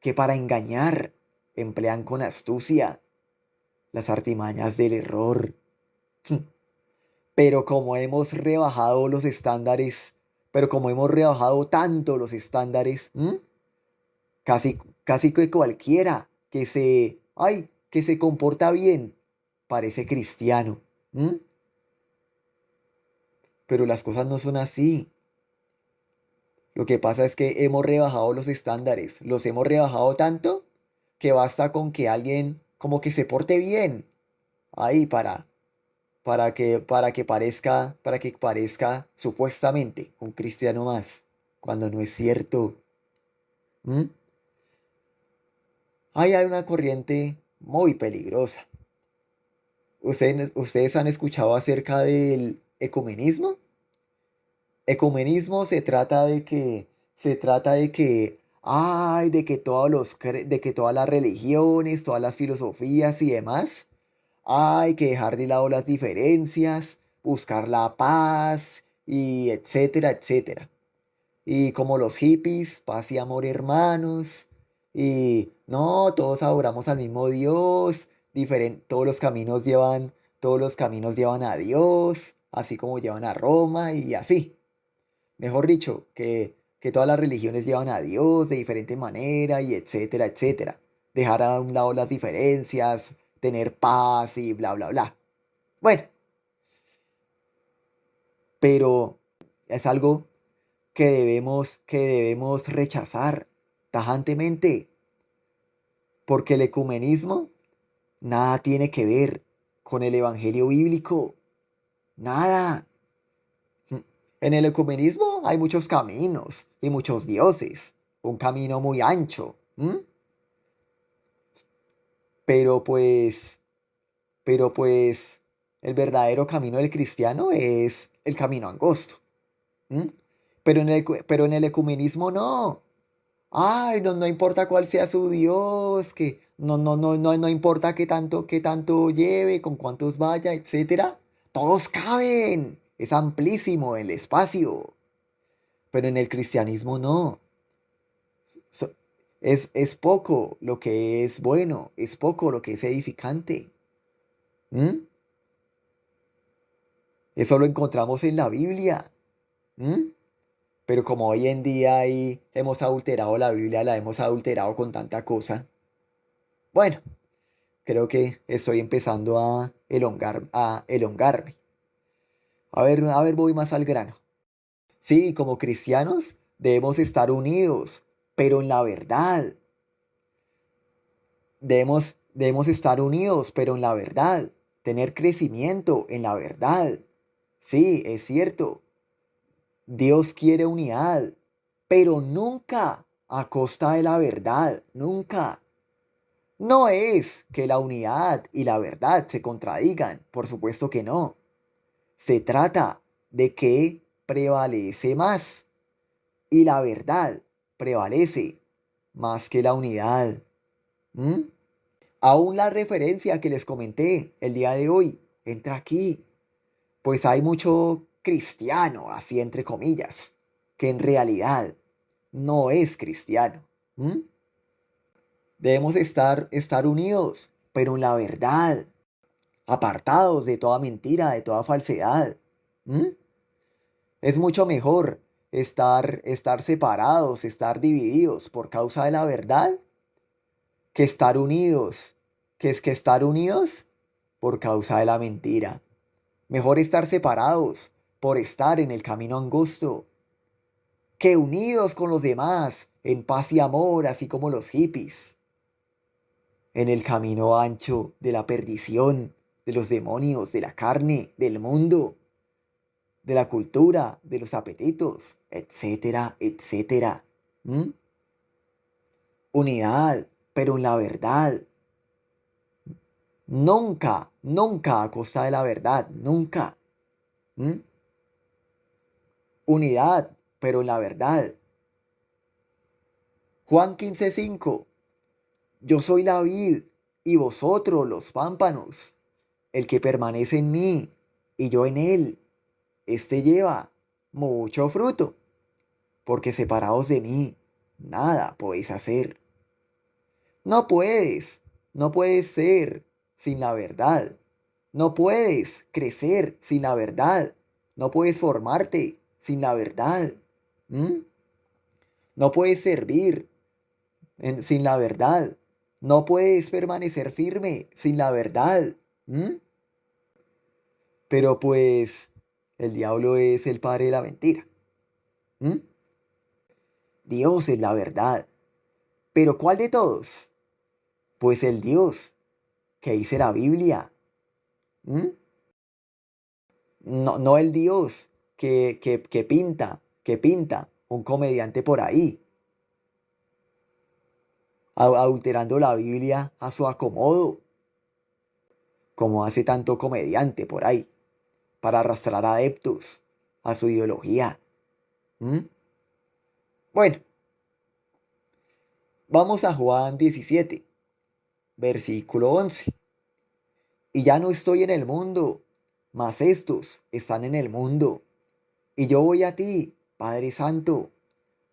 que para engañar emplean con astucia las artimañas del error. Pero como hemos rebajado los estándares, pero como hemos rebajado tanto los estándares, casi que cualquiera que se ay, que se comporta bien, parece cristiano. ¿M? Pero las cosas no son así. Lo que pasa es que hemos rebajado los estándares, los hemos rebajado tanto que basta con que alguien como que se porte bien ahí para que parezca supuestamente un cristiano más, cuando no es cierto. ¿M? Ahí hay una corriente muy peligrosa. ¿Ustedes han escuchado acerca del ecumenismo? Ecumenismo ay, de que todas las religiones, todas las filosofías y demás, hay que dejar de lado las diferencias, buscar la paz y etcétera, etcétera. Y como los hippies, paz y amor hermanos, y no, todos adoramos al mismo Dios, todos los caminos llevan a Dios, así como llevan a Roma y así. Mejor dicho, que todas las religiones llevan a Dios de diferente manera y etcétera, etcétera. Dejar a un lado las diferencias, tener paz y bla, bla, bla. Bueno, pero es algo que debemos rechazar tajantemente, porque el ecumenismo nada tiene que ver con el evangelio bíblico, nada. En el ecumenismo hay muchos caminos y muchos dioses, un camino muy ancho, ¿m? Pero pues, pero pues, el verdadero camino del cristiano es el camino angosto, ¿m? Pero en el ecumenismo no. Ay, no, no importa cuál sea su Dios, que no importa qué tanto lleve, con cuántos vaya, etcétera. Todos caben. Es amplísimo el espacio. Pero en el cristianismo no. So- es poco lo que es bueno, es poco lo que es edificante. ¿M? Eso lo encontramos en la Biblia. ¿M? Pero como hoy en día ahí hemos adulterado la Biblia, la hemos adulterado con tanta cosa. Bueno. Creo que estoy empezando a elongarme. A ver, voy más al grano. Sí, como cristianos debemos estar unidos, pero en la verdad. Debemos estar unidos, pero en la verdad. Tener crecimiento en la verdad. Sí, es cierto. Dios quiere unidad, pero nunca a costa de la verdad. Nunca. No es que la unidad y la verdad se contradigan, por supuesto que no. Se trata de que prevalece más y la verdad prevalece más que la unidad. ¿M? Aún la referencia que les comenté el día de hoy entra aquí, pues hay mucho cristiano, así entre comillas, que en realidad no es cristiano. ¿M? Debemos estar unidos, pero en la verdad, apartados de toda mentira, de toda falsedad. ¿M? Es mucho mejor estar separados, estar divididos por causa de la verdad, que estar unidos. ¿Qué es que estar unidos? Por causa de la mentira. Mejor estar separados por estar en el camino angosto, que unidos con los demás en paz y amor, así como los hippies, en el camino ancho de la perdición, de los demonios, de la carne, del mundo, de la cultura, de los apetitos, etcétera, etcétera. ¿M? Unidad, pero en la verdad. Nunca, nunca a costa de la verdad, nunca. ¿M? Unidad, pero en la verdad. Juan 15:5. Yo soy la vid y vosotros los pámpanos. El que permanece en mí y yo en él, éste lleva mucho fruto, porque separados de mí, nada podéis hacer. No puedes, no puedes ser sin la verdad. No puedes crecer sin la verdad. No puedes formarte sin la verdad. ¿M? No puedes servir sin la verdad. No puedes permanecer firme sin la verdad. ¿M? Pero pues el diablo es el padre de la mentira. ¿M? Dios es la verdad. ¿Pero cuál de todos? Pues el Dios que dice la Biblia. ¿M? No, no el Dios que pinta un comediante por ahí, adulterando la Biblia a su acomodo, como hace tanto comediante por ahí, para arrastrar adeptos a su ideología. ¿Mm? Bueno, vamos a Juan 17, versículo 11. Y ya no estoy en el mundo, mas estos están en el mundo. Y yo voy a ti, Padre Santo,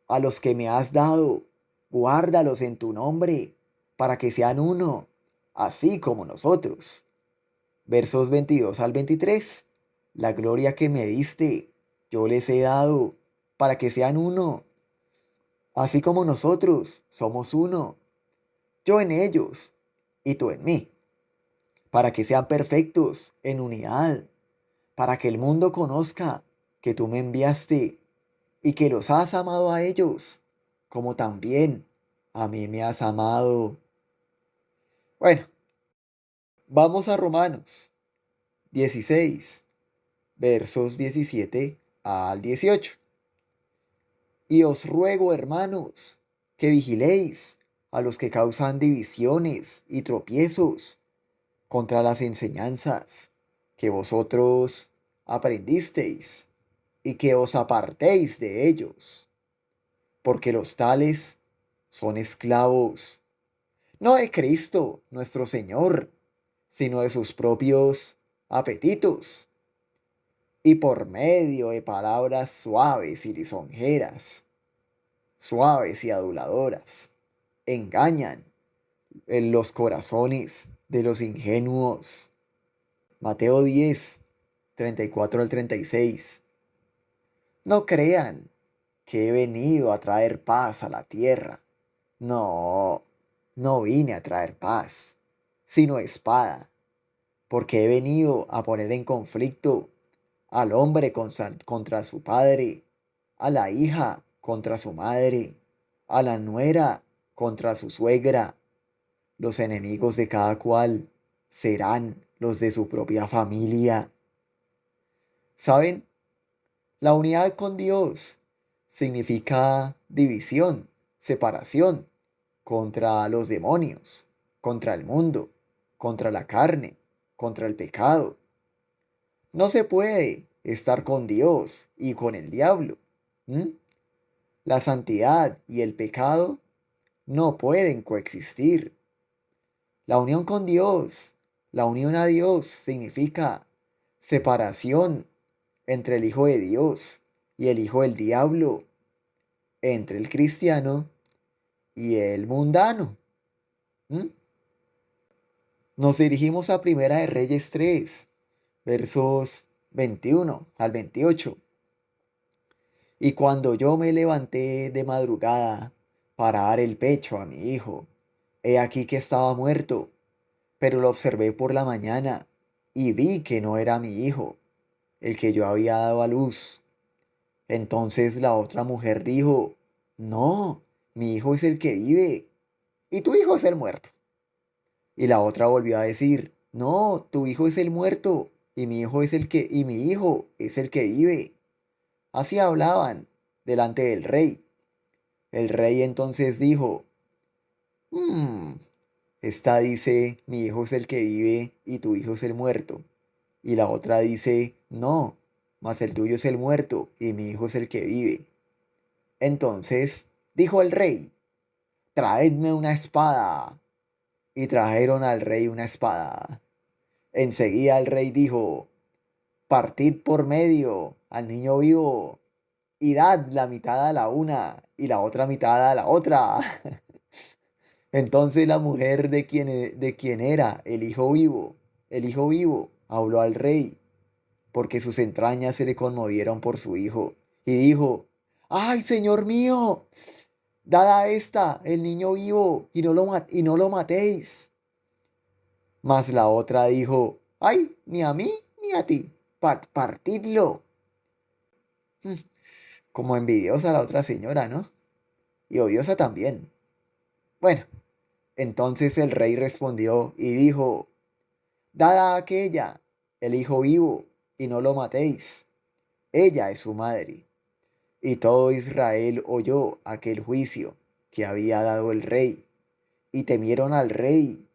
a los que me has dado, guárdalos en tu nombre, para que sean uno, así como nosotros. Versos 22 al 23. La gloria que me diste, yo les he dado, para que sean uno, así como nosotros somos uno, yo en ellos y tú en mí, para que sean perfectos en unidad, para que el mundo conozca que tú me enviaste y que los has amado a ellos, como también a mí me has amado. Bueno, vamos a Romanos 16, versos 17 al 18. Y os ruego, hermanos, que vigiléis a los que causan divisiones y tropiezos contra las enseñanzas que vosotros aprendisteis y que os apartéis de ellos, porque los tales son esclavos, no de Cristo nuestro Señor, sino de sus propios apetitos, y por medio de palabras suaves y lisonjeras, suaves y aduladoras, engañan en los corazones de los ingenuos. Mateo 10, 34 al 36. No crean que he venido a traer paz a la tierra. No, no vine a traer paz, sino espada, porque he venido a poner en conflicto al hombre contra su padre, a la hija contra su madre, a la nuera contra su suegra. Los enemigos de cada cual serán los de su propia familia. ¿Saben? La unidad con Dios significa división, separación contra los demonios, contra el mundo, contra la carne, contra el pecado. No se puede estar con Dios y con el diablo. ¿M? La santidad y el pecado no pueden coexistir. La unión con Dios, la unión a Dios significa separación entre el Hijo de Dios y el hijo del diablo, entre el cristiano y el mundano. ¿Mm? Nos dirigimos a Primera de Reyes 3, versos 21 al 28. Y cuando yo me levanté de madrugada para dar el pecho a mi hijo, he aquí que estaba muerto, pero lo observé por la mañana y vi que no era mi hijo, el que yo había dado a luz. Entonces la otra mujer dijo, no, mi hijo es el que vive y tu hijo es el muerto. Y la otra volvió a decir, no, tu hijo es el muerto y mi hijo es el que vive. Así hablaban delante del rey. El rey entonces dijo, "Hmm, esta dice, mi hijo es el que vive y tu hijo es el muerto. Y la otra dice, no, mas el tuyo es el muerto y mi hijo es el que vive. Entonces dijo el rey, traedme una espada. Y trajeron al rey una espada. Enseguida el rey dijo, partid por medio al niño vivo y dad la mitad a la una y la otra mitad a la otra. Entonces la mujer de quien era el hijo vivo, habló al rey, porque sus entrañas se le conmovieron por su hijo, y dijo, ¡ay, señor mío! Dad a esta, el niño vivo, y no lo matéis. Mas la otra dijo, ay, ni a mí ni a ti, partidlo. Mm, Como envidiosa la otra señora, ¿no? Y odiosa también. Bueno, entonces el rey respondió y dijo, dad a aquella el hijo vivo, y no lo matéis. Ella es su madre. Y todo Israel oyó aquel juicio que había dado el rey, y temieron al rey,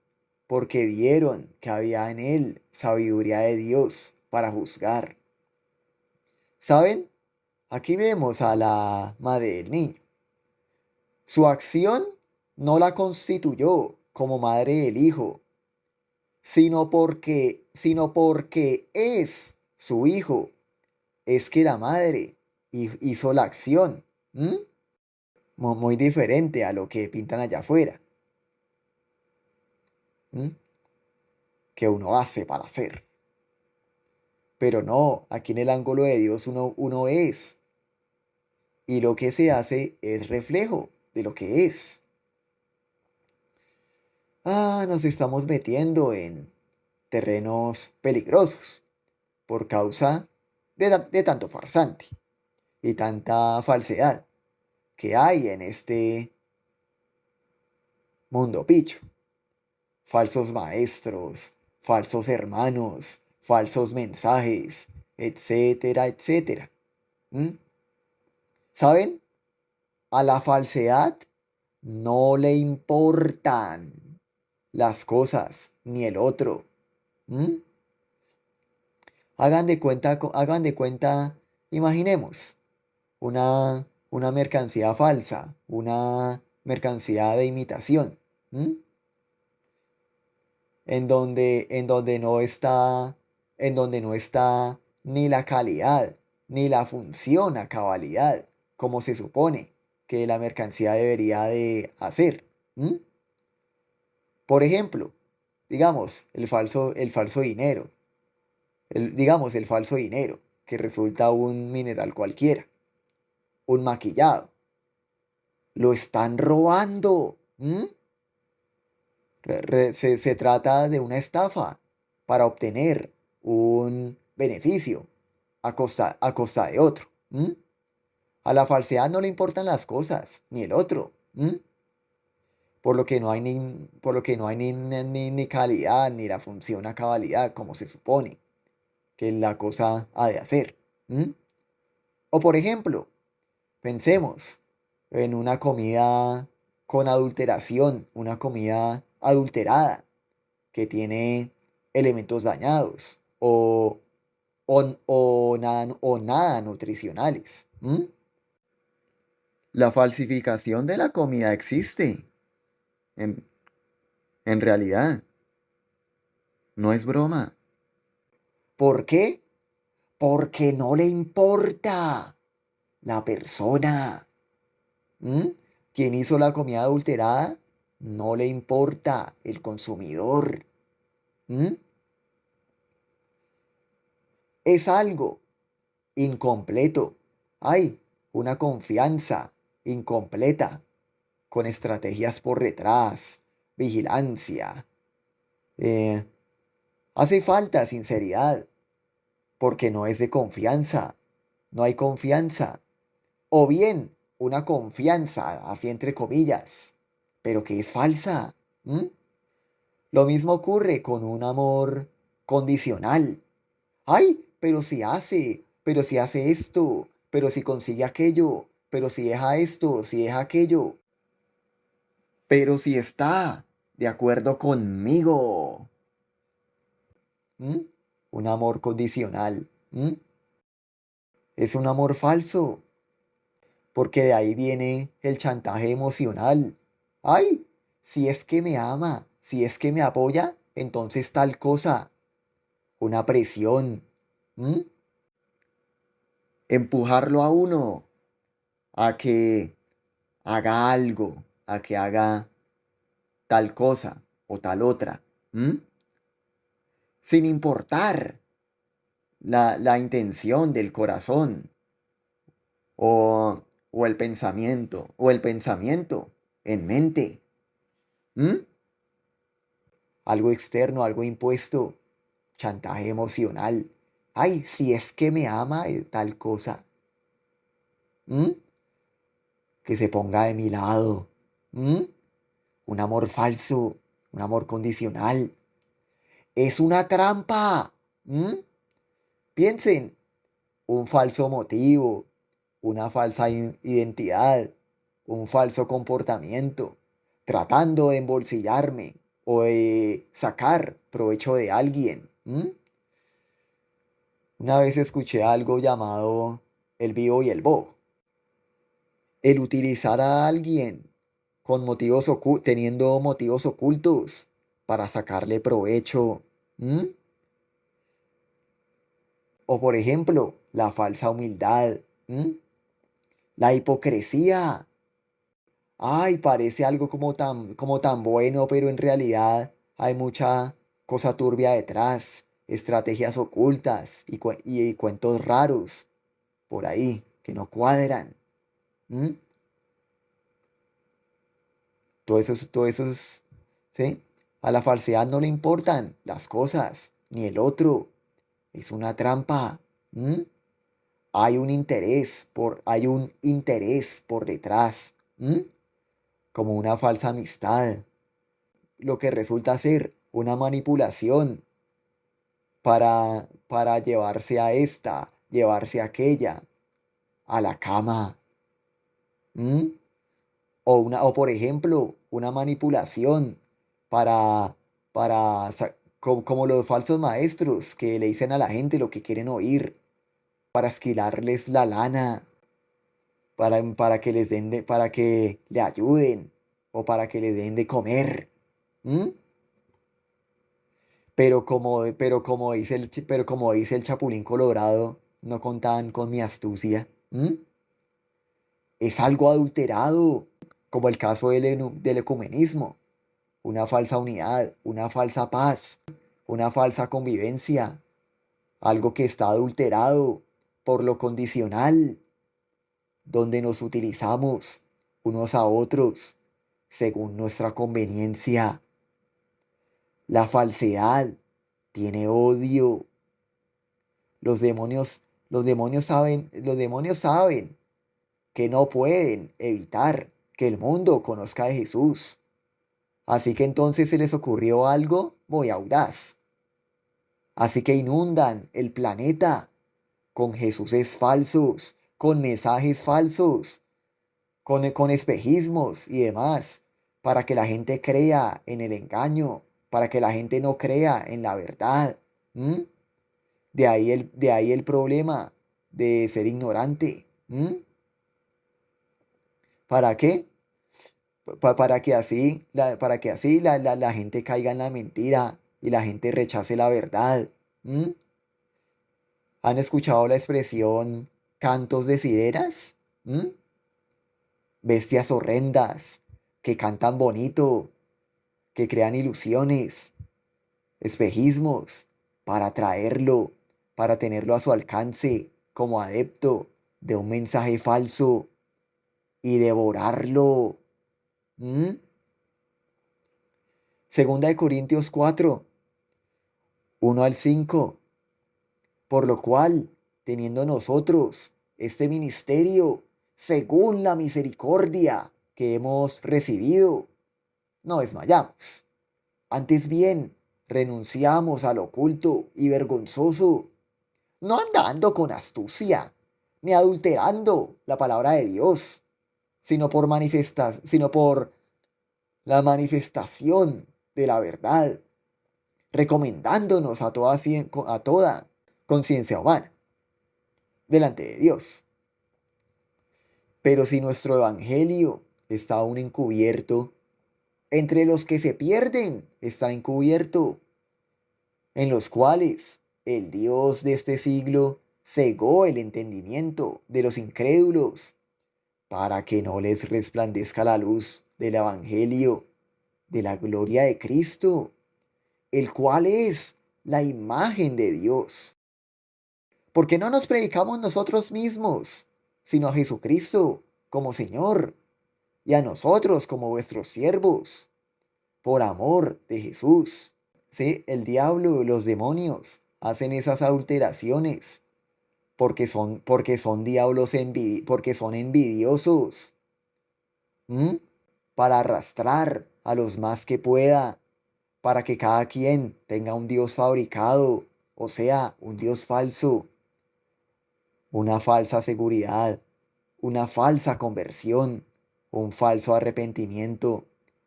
porque vieron que había en él sabiduría de Dios para juzgar. ¿Saben? Aquí vemos a la madre del niño. Su acción no la constituyó como madre del hijo, sino porque es su hijo. Es que la madre hizo la acción. ¿M? Muy diferente a lo que pintan allá afuera. ¿M? Que uno hace para hacer. Pero no, aquí en el ángulo de Dios uno es. Y lo que se hace es reflejo de lo que es. Nos estamos metiendo en terrenos peligrosos por causa de tanto farsante y tanta falsedad que hay en este mundo picho. Falsos maestros, falsos hermanos, falsos mensajes, etcétera, etcétera. ¿Mm? ¿Saben? A la falsedad no le importan las cosas ni el otro. ¿Mm? Hagan de cuenta, imaginemos una mercancía falsa, una mercancía de imitación, ¿m? En donde no está, en donde no está ni la calidad, ni la función a cabalidad, como se supone que la mercancía debería de hacer. ¿M? Por ejemplo, digamos, el falso dinero, digamos, el falso dinero, que resulta un mineral cualquiera, un maquillado. Lo están robando. Se trata de una estafa para obtener un beneficio a costa de otro. A la falsedad no le importan las cosas, ni el otro. Por lo que no hay ni calidad, ni la función a cabalidad, como se supone que la cosa ha de hacer. ¿m? O por ejemplo, pensemos en una comida con adulteración, una comida adulterada que tiene elementos dañados o nada nutricionales. La falsificación de la comida existe, en, en realidad, no es broma. ¿Por qué? Porque no le importa la persona. ¿Mm? Quien hizo la comida adulterada, no le importa el consumidor. ¿Mm? Es algo incompleto. Hay una confianza incompleta, con estrategias por detrás, vigilancia. Eh, Hace falta sinceridad, porque no es de confianza. No hay confianza. O bien una confianza, así entre comillas, pero que es falsa. ¿M? Lo mismo ocurre con un amor condicional. Ay, pero si hace esto, pero si consigue aquello, pero si deja esto, si deja aquello, pero si está de acuerdo conmigo. ¿Mm? Un amor condicional. Es un amor falso, porque de ahí viene el chantaje emocional. Ay, si es que me ama, si es que me apoya, entonces tal cosa. Una presión. ¿Mm? Empujarlo a uno a que haga algo, a que haga tal cosa o tal otra. ¿M? Sin importar la intención del corazón o, o el pensamiento en mente. ¿Mm? Algo externo, algo impuesto, chantaje emocional. Ay, si es que me ama tal cosa. ¿Mm? Que se ponga de mi lado. ¿Mm? Un amor falso, un amor condicional. Es una trampa. ¿Mm? Piensen, un falso motivo, una falsa identidad, un falso comportamiento, tratando de embolsillarme o de sacar provecho de alguien. Una vez escuché algo llamado el vivo y el bobo. El utilizar a alguien con teniendo motivos ocultos para sacarle provecho. ¿m? O por ejemplo, la falsa humildad. La hipocresía. Ay, parece algo como tan bueno, pero en realidad hay mucha cosa turbia detrás, estrategias ocultas y cuentos raros por ahí que no cuadran. ¿m? Todo eso es, ¿sí? A la falsedad no le importan las cosas, ni el otro. Es una trampa. ¿m? Hay un interés por detrás. Como una falsa amistad, lo que resulta ser una manipulación para llevarse a esta, llevarse a aquella, a la cama. ¿m? O por ejemplo, una manipulación para, como los falsos maestros que le dicen a la gente lo que quieren oír, para esquilarles la lana, para que para que le ayuden o para que le den de comer. ¿m? Pero como dice el Chapulín Colorado, no contaban con mi astucia. Es algo adulterado, como el caso del ecumenismo, una falsa unidad, una falsa paz, una falsa convivencia, algo que está adulterado por lo condicional, donde nos utilizamos unos a otros según nuestra conveniencia. La falsedad tiene odio. Los demonios saben que no pueden evitar que el mundo conozca de Jesús. Así que entonces se les ocurrió algo muy audaz. Así que inundan el planeta con Jesuses falsos, con mensajes falsos, con espejismos y demás, para que la gente crea en el engaño, para que la gente no crea en la verdad. ¿m? De ahí el problema de ser ignorante. ¿Para qué? Para que así la gente caiga en la mentira y la gente rechace la verdad. ¿m? ¿Han escuchado la expresión cantos de sirenas? Bestias horrendas que cantan bonito, que crean ilusiones, espejismos, para atraerlo, para tenerlo a su alcance como adepto de un mensaje falso y devorarlo. ¿m? Segunda de Corintios 4, 1 al 5. Por lo cual, teniendo nosotros este ministerio, según la misericordia que hemos recibido, no desmayamos. Antes bien, renunciamos al oculto y vergonzoso, no andando con astucia, ni adulterando la palabra de Dios, sino por la manifestación de la verdad, recomendándonos a toda conciencia humana delante de Dios. Pero si nuestro evangelio está aún encubierto, entre los que se pierden está encubierto, en los cuales el Dios de este siglo cegó el entendimiento de los incrédulos, para que no les resplandezca la luz del evangelio de la gloria de Cristo, el cual es la imagen de Dios. Porque no nos predicamos nosotros mismos, sino a Jesucristo, como Señor y a nosotros como vuestros siervos, por amor de Jesús. Sí, el diablo, los demonios hacen esas adulteraciones porque son diablos porque son envidiosos. ¿m? Para arrastrar a los más que pueda, para que cada quien tenga un Dios fabricado, o sea, un Dios falso, una falsa seguridad, una falsa conversión, un falso arrepentimiento,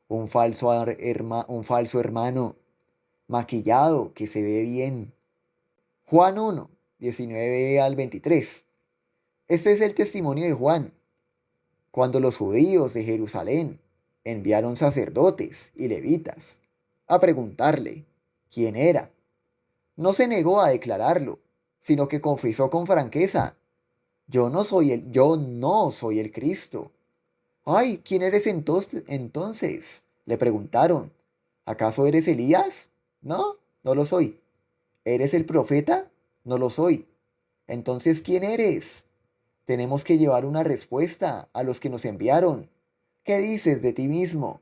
un falso hermano, maquillado que se ve bien. Juan 1, 19 al 23. Este es el testimonio de Juan, cuando los judíos de Jerusalén enviaron sacerdotes y levitas a preguntarle quién era. No se negó a declararlo, sino que confesó con franqueza: yo no soy el Cristo. Ay, ¿quién eres entonces? Le preguntaron. ¿Acaso eres Elías? No, no lo soy. ¿Eres el profeta? No lo soy. Entonces, ¿quién eres? Tenemos que llevar una respuesta a los que nos enviaron. ¿Qué dices de ti mismo?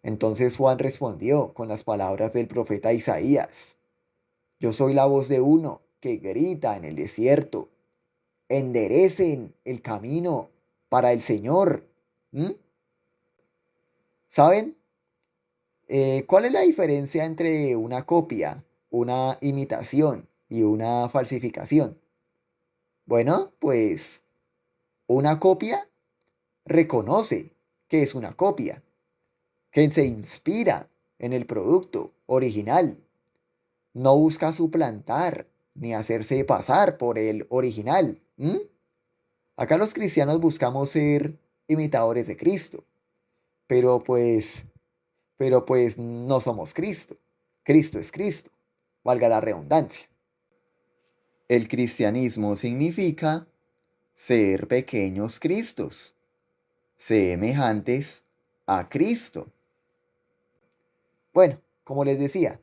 Entonces Juan respondió con las palabras del profeta Isaías: Yo soy la voz de uno que grita en el desierto: enderecen el camino para el Señor. ¿Mm? ¿Saben? ¿Cuál es la diferencia entre una copia, una imitación y una falsificación? Bueno, pues una copia reconoce que es una copia, que se inspira en el producto original, no busca suplantar ni hacerse pasar por el original. Acá los cristianos buscamos ser imitadores de Cristo, pero pues, pero pues no somos Cristo. Cristo es Cristo, valga la redundancia. El cristianismo significa ser pequeños Cristos, semejantes a Cristo. Bueno, como les decía,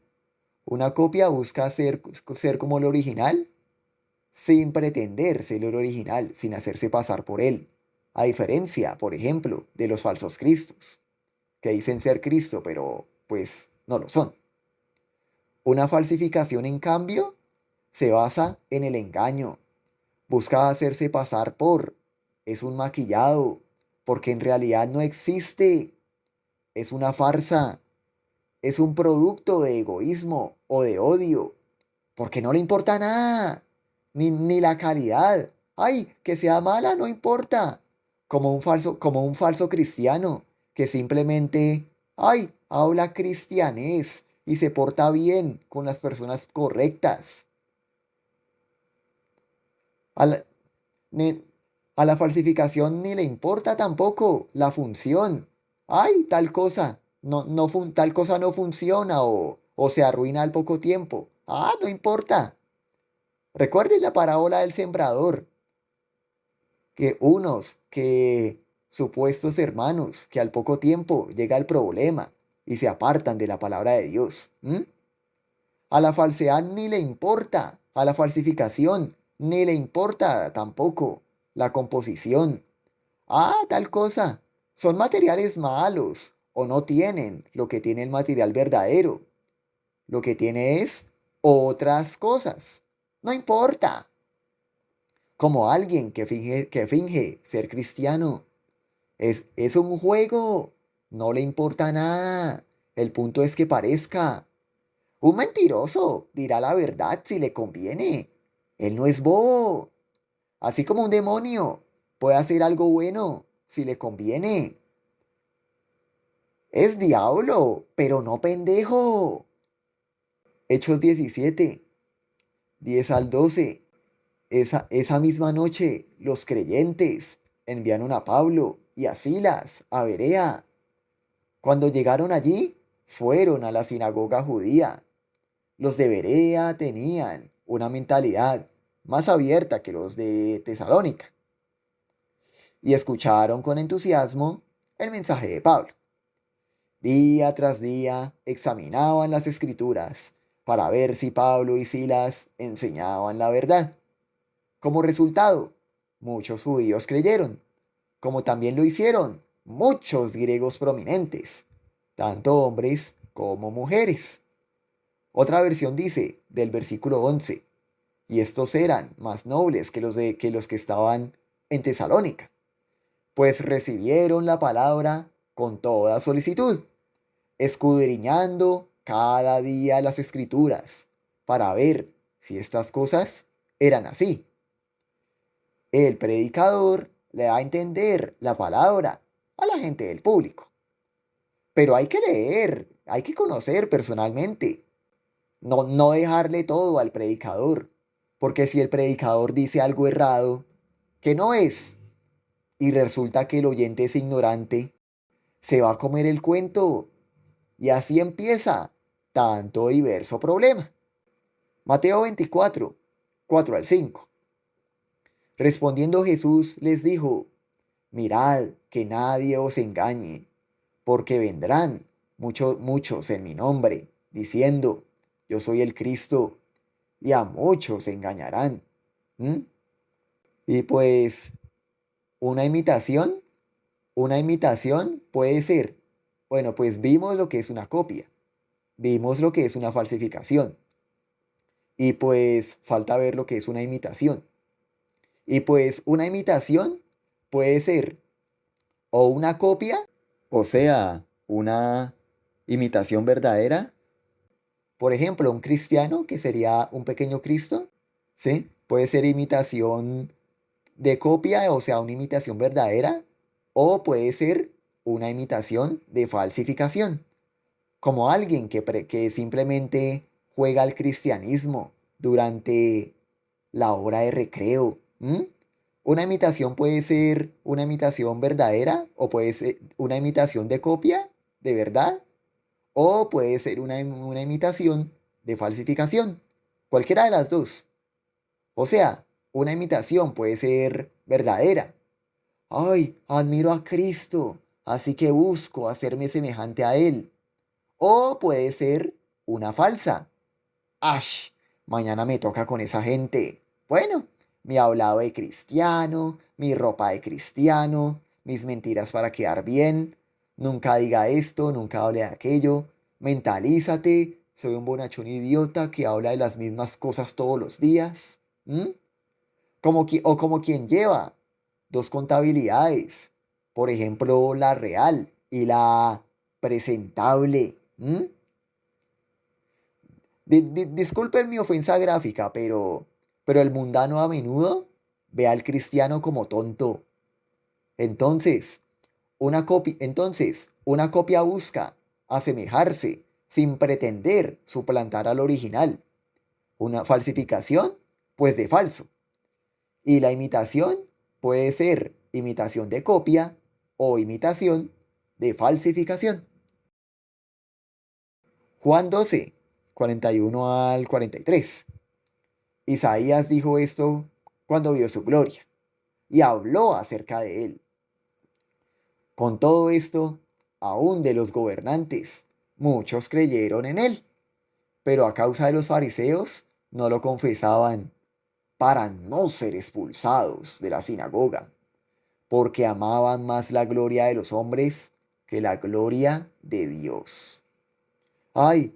una copia busca ser como el original sin pretender ser el original, sin hacerse pasar por él. A diferencia, por ejemplo, de los falsos cristos, que dicen ser Cristo, pero pues no lo son. Una falsificación, en cambio, se basa en el engaño. Busca hacerse pasar por. Es un maquillado, porque en realidad no existe. Es una farsa. Es un producto de egoísmo o de odio, porque no le importa nada, ni la calidad. Ay, que sea mala, no importa. Como un falso cristiano que simplemente, ay, habla cristianés y se porta bien con las personas correctas. A la, ni- a la falsificación ni le importa tampoco la función. Ay, tal cosa, tal cosa no funciona o se arruina al poco tiempo. Ah, no importa. Recuerden la parábola del sembrador, que supuestos hermanos, que al poco tiempo llega el problema y se apartan de la palabra de Dios. A la falsedad ni le importa, a la falsificación ni le importa tampoco la composición. Ah, tal cosa, son materiales malos o no tienen lo que tiene el material verdadero. Lo que tiene es otras cosas. No importa. Como alguien que finge ser cristiano. Es un juego, no le importa nada. El punto es que parezca. Un mentiroso dirá la verdad si le conviene. Él no es bobo. Así como un demonio puede hacer algo bueno si le conviene. Es diablo, pero no pendejo. Hechos 17, 10 al 12. Esa misma noche, los creyentes enviaron a Pablo y a Silas a Berea. Cuando llegaron allí, fueron a la sinagoga judía. Los de Berea tenían una mentalidad más abierta que los de Tesalónica y escucharon con entusiasmo el mensaje de Pablo. Día tras día examinaban las escrituras para ver si Pablo y Silas enseñaban la verdad. Como resultado, muchos judíos creyeron, como también lo hicieron muchos griegos prominentes, tanto hombres como mujeres. Otra versión dice, del versículo 11, y estos eran más nobles que los que estaban en Tesalónica, pues recibieron la palabra con toda solicitud, escudriñando cada día las escrituras, para ver si estas cosas eran así. El predicador le da a entender la palabra a la gente del público, pero hay que leer, hay que conocer personalmente, no dejarle todo al predicador, porque si el predicador dice algo errado, que no es, y resulta que el oyente es ignorante, se va a comer el cuento, y así empieza tanto diverso problema. Mateo 24, 4 al 5. Respondiendo Jesús les dijo, mirad que nadie os engañe, porque vendrán muchos en mi nombre, diciendo, yo soy el Cristo, y a muchos engañarán. ¿Mm? Y pues una imitación, una imitación puede ser, bueno, pues vimos lo que es una copia, vimos lo que es una falsificación, y pues falta ver lo que es una imitación. Y pues una imitación puede ser o una copia, o sea, una imitación verdadera. Por ejemplo, un cristiano que sería un pequeño Cristo, ¿sí? Puede ser imitación de copia, o sea, una imitación verdadera, o puede ser una imitación de falsificación, como alguien que simplemente juega al cristianismo durante la hora de recreo. ¿M? Una imitación puede ser una imitación verdadera o puede ser una imitación de copia, de verdad, o puede ser una imitación de falsificación. Cualquiera de las dos. O sea, una imitación puede ser verdadera. Ay, admiro a Cristo, así que busco hacerme semejante a Él. O puede ser una falsa. Ash, mañana me toca con esa gente. Bueno, me ha hablado de cristiano, mi ropa de cristiano, mis mentiras para quedar bien. Nunca diga esto, nunca hable de aquello. Mentalízate, soy un bonachón idiota que habla de las mismas cosas todos los días. ¿M? O como quien lleva dos contabilidades. Por ejemplo, la real y la presentable. ¿M? Disculpen mi ofensa gráfica, pero el mundano a menudo ve al cristiano como tonto. Entonces, una copia busca asemejarse sin pretender suplantar al original. Una falsificación, pues de falso. Y la imitación puede ser imitación de copia o imitación de falsificación. Juan 12, 41 al 43. Isaías dijo esto cuando vio su gloria y habló acerca de él. Con todo esto, aún de los gobernantes, muchos creyeron en él, pero a causa de los fariseos no lo confesaban para no ser expulsados de la sinagoga, porque amaban más la gloria de los hombres que la gloria de Dios. Hay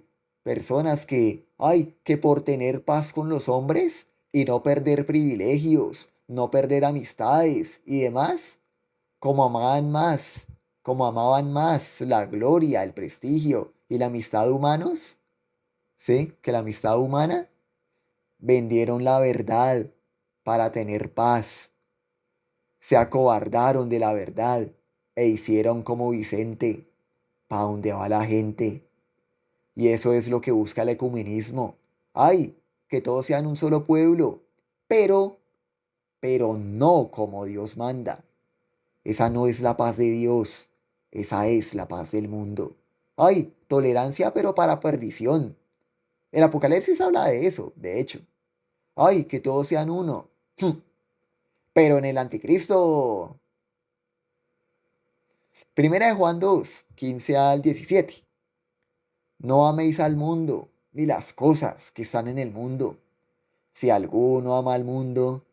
que por tener paz con los hombres y no perder privilegios, no perder amistades y demás, como amaban más, como amaban más la gloria, el prestigio y la amistad humanos, ¿sí? Que la amistad humana, vendieron la verdad para tener paz, se acobardaron de la verdad e hicieron como Vicente, pa' donde va la gente. Y eso es lo que busca el ecumenismo. Ay, que todos sean un solo pueblo, pero, pero no como Dios manda. Esa no es la paz de Dios, esa es la paz del mundo. Ay, tolerancia pero para perdición. El Apocalipsis habla de eso, de hecho. Ay, que todos sean uno. Pero en el anticristo. Primera de Juan 2, 15 al 17. No améis al mundo, ni las cosas que están en el mundo. Si alguno ama al mundo,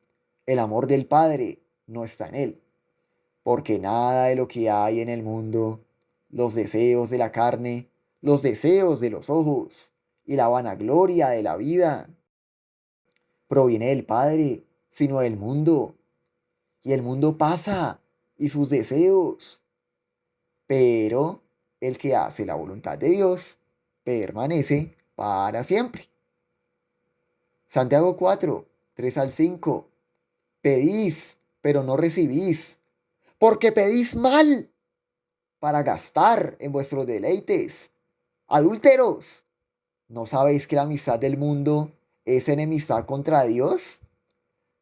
el amor del Padre no está en él. porque nada de lo que hay en el mundo, los deseos de la carne, los deseos de los ojos y la vanagloria de la vida, proviene del Padre, sino del mundo. Y el mundo pasa y sus deseos, pero el que hace la voluntad de Dios permanece para siempre. Santiago 4, 3 al 5. Pedís, pero no recibís, porque pedís mal para gastar en vuestros deleites. Adúlteros, ¿no sabéis que la amistad del mundo es enemistad contra Dios?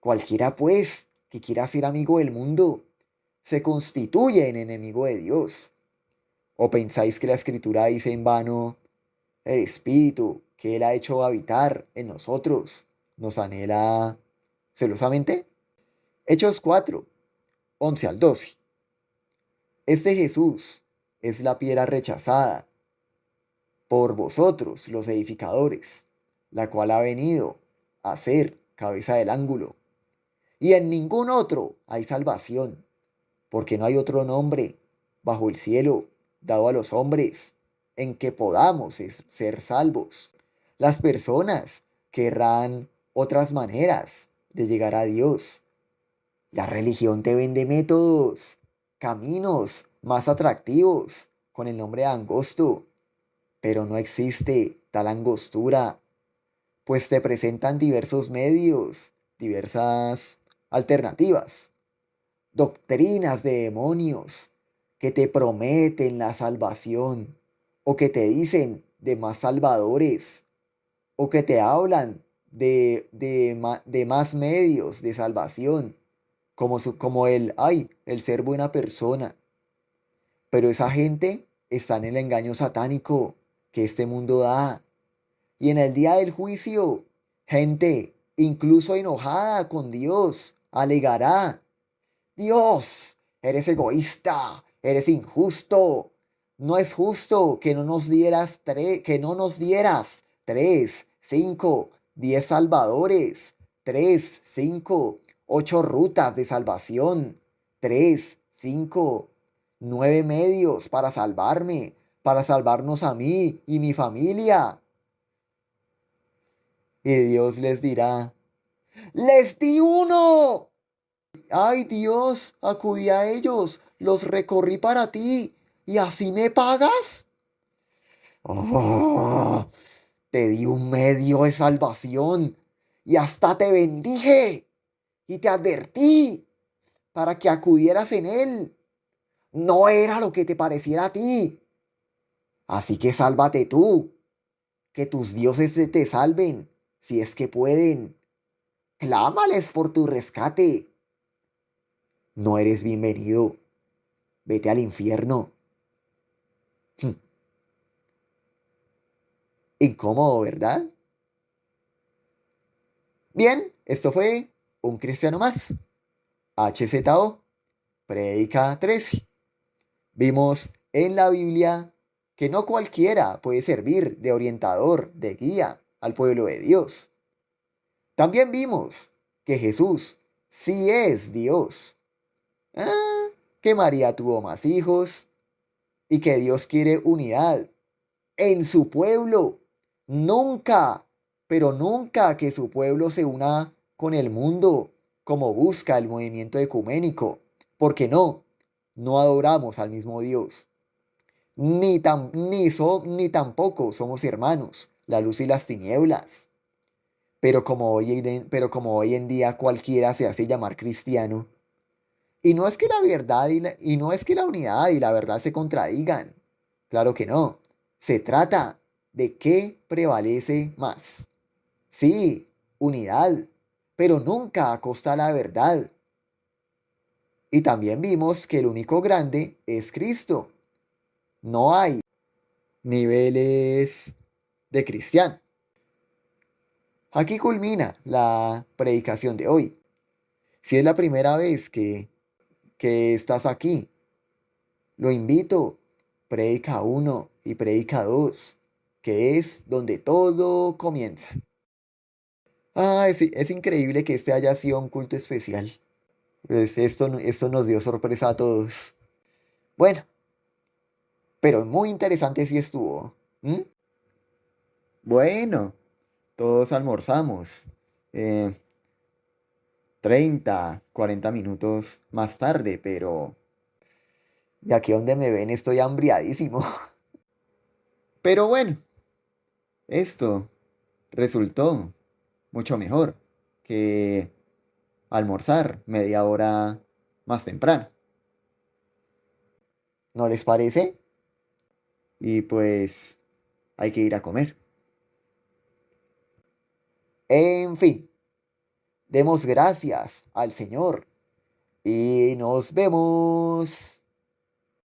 Cualquiera, pues, que quiera ser amigo del mundo, se constituye en enemigo de Dios. ¿O pensáis que la Escritura dice en vano, el Espíritu que Él ha hecho habitar en nosotros nos anhela celosamente? Hechos 4, 11 al 12. Este Jesús es la piedra rechazada por vosotros, los edificadores, la cual ha venido a ser cabeza del ángulo. Y en ningún otro hay salvación, porque no hay otro nombre bajo el cielo dado a los hombres en que podamos ser salvos. Las personas querrán otras maneras de llegar a Dios. La religión te vende métodos, caminos más atractivos con el nombre de angosto, pero no existe tal angostura, pues te presentan diversos medios, diversas alternativas, doctrinas de demonios que te prometen la salvación o que te dicen de más salvadores o que te hablan de más medios de salvación, como el ser buena persona. Pero esa gente está en el engaño satánico que este mundo da. Y en el día del juicio, gente, incluso enojada con Dios, alegará: Dios, eres egoísta, eres injusto. No es justo que no nos dieras tres, 5, 10 salvadores, 3, 5, 8 rutas de salvación, 3, 5, 9 medios para salvarme, para salvarnos a mí y mi familia. Y Dios les dirá: ¡les di uno! Ay Dios, acudí a ellos, los recorrí para ti, ¿y así me pagas? Oh, te di un medio de salvación y hasta te bendije y te advertí para que acudieras en él. No era lo que te pareciera a ti. Así que sálvate tú, que tus dioses te salven, si es que pueden. Clámales por tu rescate. No eres bienvenido. Vete al infierno. Incómodo, ¿verdad? Bien, esto fue Un Cristiano Más. HZO, Prédica 13. Vimos en la Biblia que no cualquiera puede servir de orientador, de guía al pueblo de Dios. También vimos que Jesús sí es Dios. Ah, que María tuvo más hijos y que Dios quiere unidad en su pueblo. Nunca, pero nunca que su pueblo se una con el mundo como busca el movimiento ecuménico, porque no adoramos al mismo Dios, ni tampoco somos hermanos, la luz y las tinieblas. Pero como hoy en día cualquiera se hace llamar cristiano, y no es que la verdad y no es que la unidad y la verdad se contradigan. Claro que no. Se trata de qué prevalece más. Sí, unidad, pero nunca a costa de la verdad. Y también vimos que el único grande es Cristo. No hay niveles de cristiano. Aquí culmina la predicación de hoy. Si es la primera vez que estás aquí, lo invito, predica 1 y predica 2, que es donde todo comienza. Es increíble que este haya sido un culto especial. Pues esto nos dio sorpresa a todos. Bueno, pero muy interesante sí estuvo. ¿M? Bueno, todos almorzamos. Eh, 30, 40 minutos más tarde, pero... Y aquí donde me ven estoy hambriadísimo. Pero bueno, esto resultó mucho mejor que almorzar media hora más temprano. ¿No les parece? Y pues hay que ir a comer. En fin, demos gracias al Señor y nos vemos.